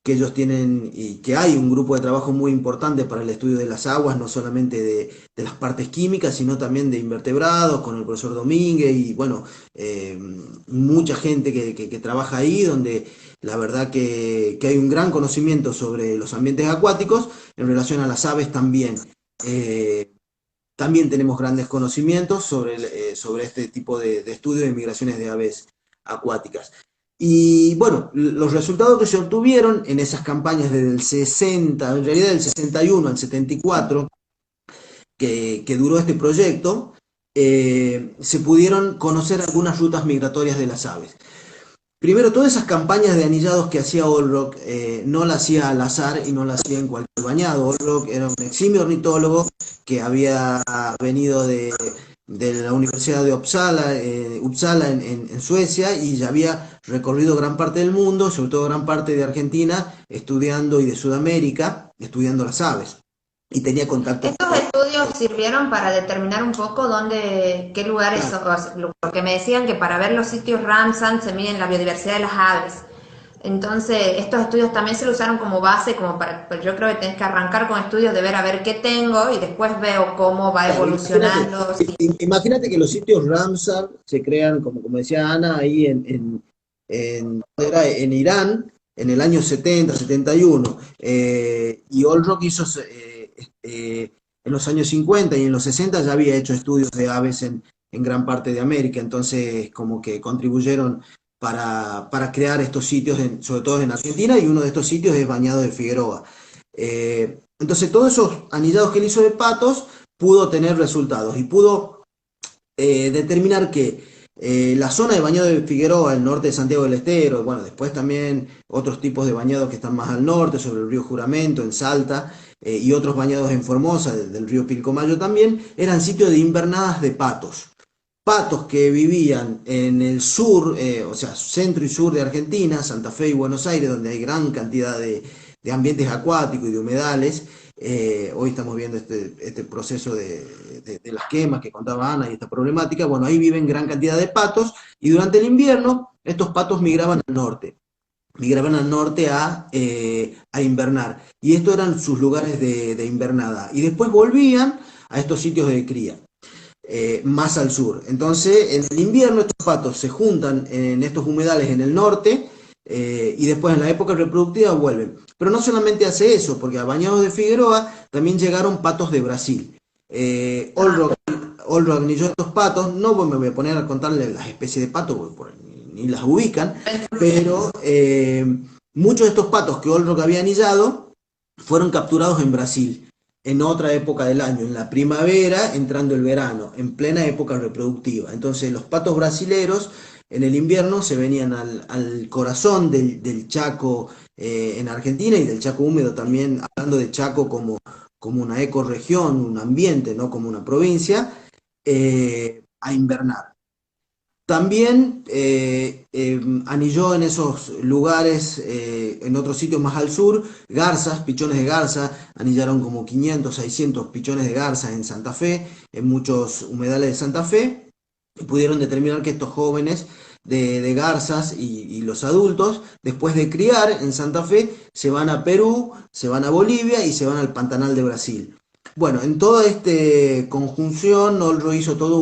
ellos tienen y que hay un grupo de trabajo muy importante para el estudio de las aguas, no solamente de las partes químicas, sino también de invertebrados, con el profesor Domínguez y bueno, eh, mucha gente que trabaja ahí, donde la verdad que hay un gran conocimiento sobre los ambientes acuáticos en relación a las aves también. Eh, También tenemos grandes conocimientos sobre este tipo de estudio de migraciones de aves acuáticas. Y bueno, los resultados que se obtuvieron en esas campañas desde el 60, en realidad del 61 al 74, que duró este proyecto, se pudieron conocer algunas rutas migratorias de las aves. Primero, todas esas campañas de anillados que hacía Olrock no la hacía al azar y no la hacía en cualquier bañado. Olrock era un eximio ornitólogo que había venido de la Universidad de Uppsala en Suecia y ya había recorrido gran parte del mundo, sobre todo gran parte de Argentina, estudiando y de Sudamérica, estudiando las aves. Y tenía contactos. Estos estudios sirvieron para determinar un poco qué lugares, Claro. porque me decían que para ver los sitios Ramsar se miden la biodiversidad de las aves. Entonces, estos estudios también se lo usaron como base, como para, pues yo creo que tenés que arrancar con estudios de ver a ver qué tengo y después veo cómo va Claro, evolucionando. imagínate que los sitios Ramsar se crean, como decía Ana, ahí en Irán, en el año 70, 71, y Olrock hizo, en los años 50 y en los 60 ya había hecho estudios de aves en gran parte de América, entonces como que contribuyeron para crear estos sitios, sobre todo en Argentina, y uno de estos sitios es Bañado de Figueroa. Entonces todos esos anillados que él hizo de patos pudo tener resultados y pudo determinar que la zona de bañado de Figueroa, el norte de Santiago del Estero, bueno, después también otros tipos de bañados que están más al norte, sobre el río Juramento, en Salta, y otros bañados en Formosa, del río Pilcomayo también, eran sitios de invernadas de patos. Patos que vivían en el sur, o sea, centro y sur de Argentina, Santa Fe y Buenos Aires, donde hay gran cantidad de ambientes acuáticos y de humedales. Hoy estamos viendo este proceso de las quemas que contaba Ana y esta problemática. Bueno, ahí viven gran cantidad de patos y durante el invierno estos patos migraban al norte a invernar. Y estos eran sus lugares de invernada. Y después volvían a estos sitios de cría más al sur. Entonces, en el invierno estos patos se juntan en estos humedales en el norte y después en la época reproductiva vuelven. Pero no solamente hace eso, porque a Bañados de Figueroa también llegaron patos de Brasil. Olrock ornilló estos patos, no me voy a poner a contarle las especies de patos, porque ni las ubican, pero muchos de estos patos que Olrock había anillado fueron capturados en Brasil en otra época del año, en la primavera, entrando el verano, en plena época reproductiva. Entonces los patos brasileros en el invierno se venían al corazón del Chaco en Argentina y del Chaco húmedo también, hablando de Chaco como una ecorregión, un ambiente, no como una provincia, a invernar. También anilló en esos lugares, en otros sitios más al sur, garzas, pichones de garza, anillaron como 500, 600 pichones de garza en Santa Fe, en muchos humedales de Santa Fe, y pudieron determinar que estos jóvenes de garzas y los adultos, después de criar en Santa Fe, se van a Perú, se van a Bolivia y se van al Pantanal de Brasil. Bueno, en toda esta conjunción, Olro hizo todo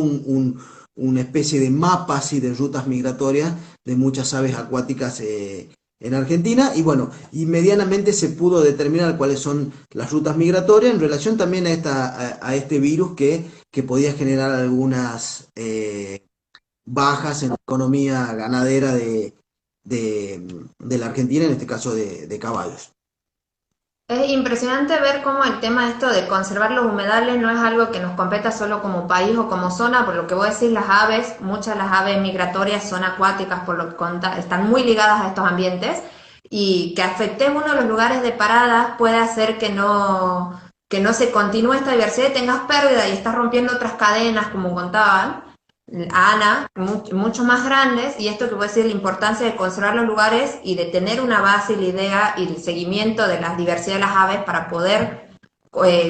una especie de mapas y de rutas migratorias de muchas aves acuáticas en Argentina y bueno, y medianamente se pudo determinar cuáles son las rutas migratorias en relación también a este virus que podía generar algunas bajas en la economía ganadera de la Argentina, en este caso de caballos. Es impresionante ver cómo el tema de esto de conservar los humedales no es algo que nos competa solo como país o como zona, por lo que vos decís, las aves, muchas de las aves migratorias son acuáticas, por lo que están muy ligadas a estos ambientes, y que afectemos uno de los lugares de paradas puede hacer que no se continúe esta diversidad y tengas pérdida y estás rompiendo otras cadenas, como contaban Ana, mucho más grandes, y esto que voy a decir, la importancia de conservar los lugares y de tener una base y la idea y el seguimiento de la diversidad de las aves para poder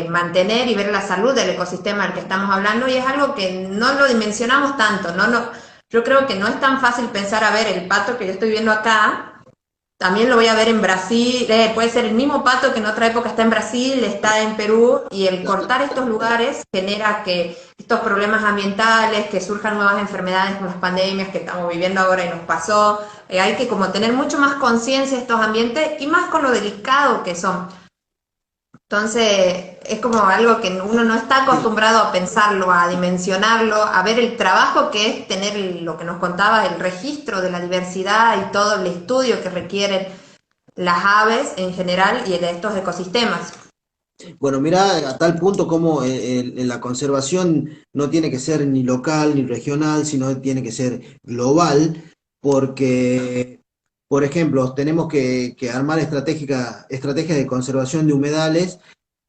mantener y ver la salud del ecosistema del que estamos hablando, y es algo que no lo dimensionamos tanto, yo creo que no es tan fácil pensar, a ver, el pato que yo estoy viendo acá, también lo voy a ver en Brasil, puede ser el mismo pato que en otra época está en Brasil, está en Perú, y el cortar estos lugares genera que estos problemas ambientales, que surjan nuevas enfermedades con las pandemias que estamos viviendo ahora y nos pasó. Hay que como tener mucho más conciencia de estos ambientes y más con lo delicado que son. Entonces, es como algo que uno no está acostumbrado a pensarlo, a dimensionarlo, a ver el trabajo que es tener lo que nos contaba, el registro de la diversidad y todo el estudio que requieren las aves en general y de estos ecosistemas. Bueno, mira, a tal punto como la conservación no tiene que ser ni local ni regional, sino tiene que ser global, porque, por ejemplo, tenemos que armar estrategias de conservación de humedales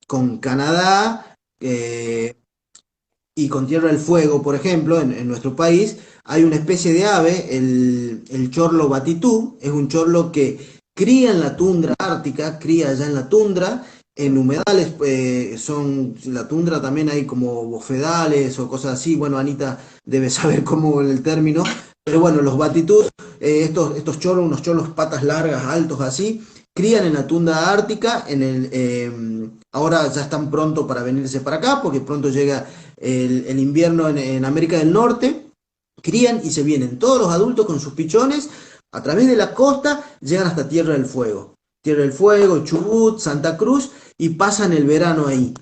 con Canadá y con Tierra del Fuego, por ejemplo, en nuestro país, hay una especie de ave, el chorlo batitú, es un chorlo que cría en la tundra ártica, cría allá en la tundra, en humedales, la tundra también hay como bofedales o cosas así, bueno, Anita debe saber cómo el término, pero bueno, los batitús, estos chorlos, unos chorlos patas largas, altos así, crían en la tundra ártica, ahora ya están pronto para venirse para acá, porque pronto llega el invierno en América del Norte, crían y se vienen todos los adultos con sus pichones a través de la costa, llegan hasta Tierra del Fuego. Tierra del Fuego, Chubut, Santa Cruz, y pasan el verano ahí.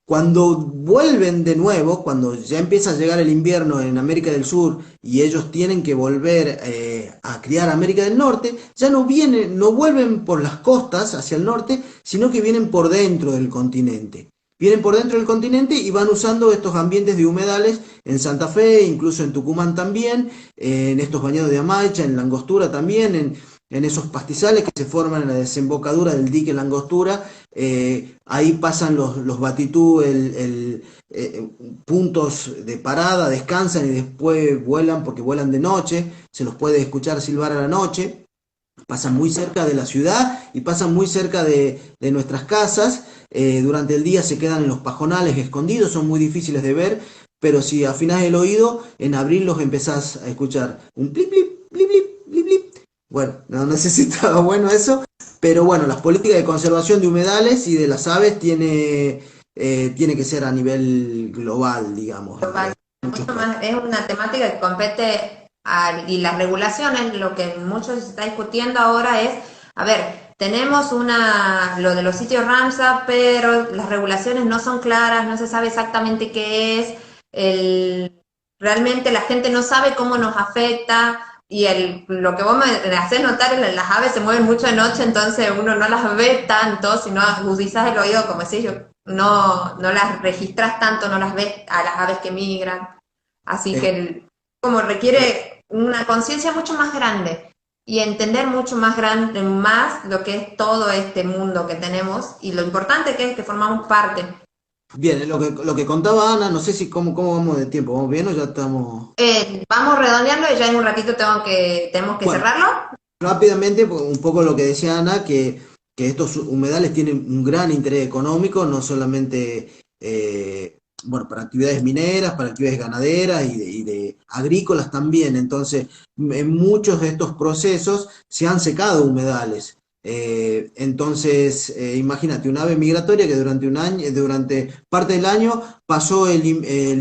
Cuando vuelven de nuevo, cuando ya empieza a llegar el invierno en América del Sur y ellos tienen que volver a criar América del Norte, ya no vuelven por las costas hacia el norte, sino que vienen por dentro del continente. Vienen por dentro del continente y van usando estos ambientes de humedales en Santa Fe, incluso en Tucumán también, en estos bañados de Amaicha, en la Angostura también, en esos pastizales que se forman en la desembocadura del dique La Angostura. Ahí pasan los batitú, puntos de parada, descansan y después vuelan, porque vuelan de noche, se los puede escuchar silbar a la noche. Pasan muy cerca de la ciudad y pasan muy cerca de nuestras casas. Durante el día se quedan en los pajonales escondidos, son muy difíciles de ver, pero si afinás el oído, en abril los empezás a escuchar un plip, plip, plip, plip, plip, plip. Bueno, no sé si estaba bueno eso, pero bueno, las políticas de conservación de humedales y de las aves tiene que ser a nivel global, digamos. Global. Mucho más, es una temática que compete y las regulaciones, lo que mucho se está discutiendo ahora es, a ver, tenemos lo de los sitios Ramsar, pero las regulaciones no son claras, no se sabe exactamente qué es, realmente la gente no sabe cómo nos afecta. Y lo que vos me haces notar es que las aves se mueven mucho de noche, entonces uno no las ve tanto, sino agudizas el oído, como decís yo, no las registras tanto, no las ves a las aves que migran. Así que como requiere una conciencia mucho más grande y entender mucho más grande, más lo que es todo este mundo que tenemos y lo importante que es que formamos parte. Bien, lo que contaba Ana, no sé si cómo vamos de tiempo, ¿vamos bien o ya estamos? Vamos redondeando y ya en un ratito tenemos que Bueno, cerrarlo. rápidamente, un poco lo que decía Ana, que estos humedales tienen un gran interés económico, no solamente bueno, para actividades mineras, para actividades ganaderas y de agrícolas también. Entonces, en muchos de estos procesos se han secado humedales. Entonces, imagínate, un ave migratoria que durante parte del año pasó el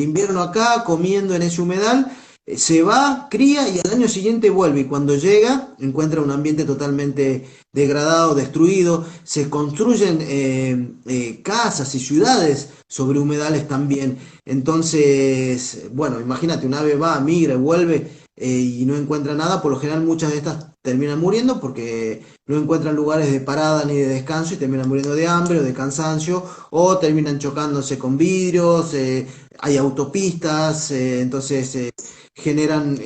invierno acá comiendo en ese humedal, se va, cría y al año siguiente vuelve, y cuando llega encuentra un ambiente totalmente degradado, destruido. Se construyen casas y ciudades sobre humedales también. Entonces, bueno, imagínate, un ave va, migra, vuelve y no encuentra nada. Por lo general muchas de estas terminan muriendo porque no encuentran lugares de parada ni de descanso y terminan muriendo de hambre o de cansancio, o terminan chocándose con vidrios. Hay autopistas, entonces generan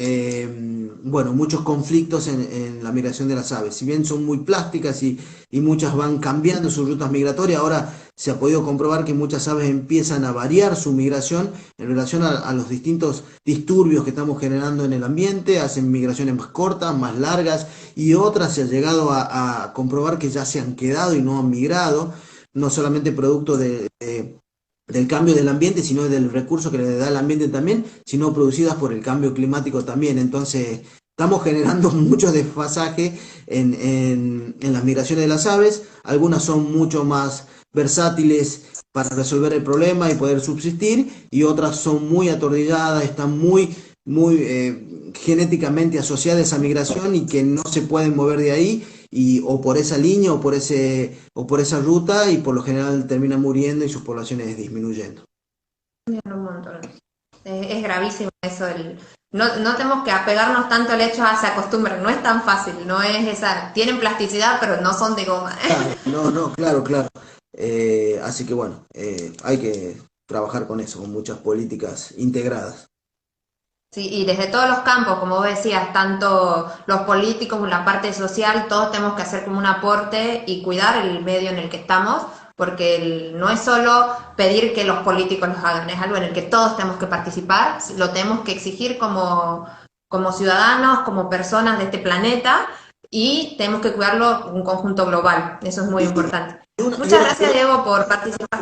bueno, muchos conflictos en la migración de las aves. Si bien son muy plásticas y muchas van cambiando sus rutas migratorias, ahora se ha podido comprobar que muchas aves empiezan a variar su migración en relación a los distintos disturbios que estamos generando en el ambiente. Hacen migraciones más cortas, más largas, y otras se ha llegado a comprobar que ya se han quedado y no han migrado. no solamente producto del cambio del ambiente, sino del recurso que le da el ambiente también, sino producidas por el cambio climático también. Entonces, estamos generando mucho desfasaje en las migraciones de las aves. Algunas son mucho más versátiles para resolver el problema y poder subsistir, y otras son muy atornilladas, están muy genéticamente asociadas a esa migración y que no se pueden mover de ahí, o por esa línea o por esa ruta, y por lo general terminan muriendo y sus poblaciones disminuyendo. Un montón. Es gravísimo eso. No tenemos que apegarnos tanto al hecho a se acostumbran, no es tan fácil, no es esa, tienen plasticidad pero no son de goma. No, claro. Así que bueno, hay que trabajar con eso, con muchas políticas integradas. Sí, y desde todos los campos, como vos decías, tanto los políticos como la parte social, todos tenemos que hacer como un aporte y cuidar el medio en el que estamos, porque no es solo pedir que los políticos los hagan, es algo en el que todos tenemos que participar, lo tenemos que exigir como ciudadanos, como personas de este planeta, y tenemos que cuidarlo en un conjunto global, eso es muy importante. Muchas gracias, Diego, por participar.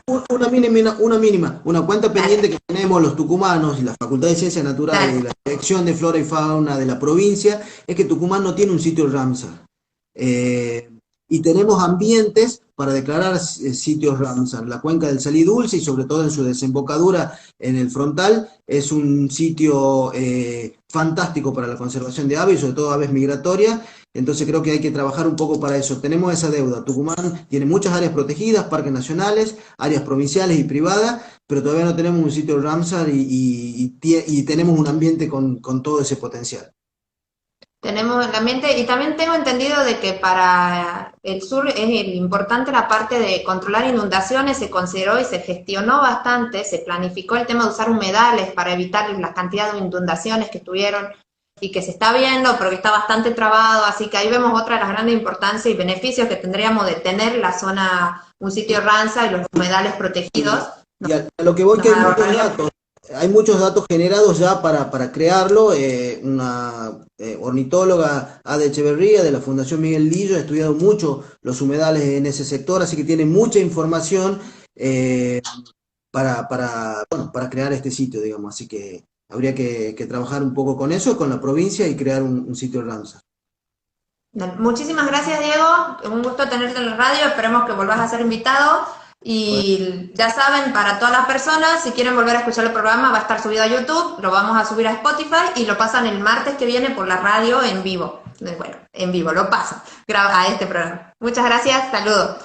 Una cuenta pendiente que tenemos los tucumanos y la Facultad de Ciencias Naturales y la Dirección de Flora y Fauna de la provincia, es que Tucumán no tiene un sitio Ramsar. Y tenemos ambientes para declarar sitios Ramsar. La cuenca del Salí Dulce, y sobre todo en su desembocadura en el frontal, es un sitio fantástico para la conservación de aves, y sobre todo aves migratorias. Entonces creo que hay que trabajar un poco para eso. Tenemos esa deuda. Tucumán tiene muchas áreas protegidas, parques nacionales, áreas provinciales y privadas, pero todavía no tenemos un sitio Ramsar, y tenemos un ambiente con todo ese potencial. Tenemos el ambiente, y también tengo entendido de que para el sur es importante la parte de controlar inundaciones, se consideró y se gestionó bastante, se planificó el tema de usar humedales para evitar la cantidad de inundaciones que tuvieron y que se está viendo, pero que está bastante trabado, así que ahí vemos otra de las grandes importancias y beneficios que tendríamos de tener la zona, un sitio Ramsar y los humedales protegidos. Y a lo que voy, que hay muchos datos generados ya para crearlo. Una ornitóloga, Ada Echeverría, de la Fundación Miguel Lillo, ha estudiado mucho los humedales en ese sector, así que tiene mucha información para crear este sitio, digamos. Así que habría que trabajar un poco con eso, con la provincia, y crear un sitio Ramsar. Muchísimas gracias, Diego, un gusto tenerte en la radio, esperemos que volvás a ser invitado. Y ya saben, para todas las personas, si quieren volver a escuchar el programa, va a estar subido a YouTube, lo vamos a subir a Spotify y lo pasan el martes que viene por la radio en vivo. Bueno, en vivo, lo pasan a este programa. Muchas gracias, saludos.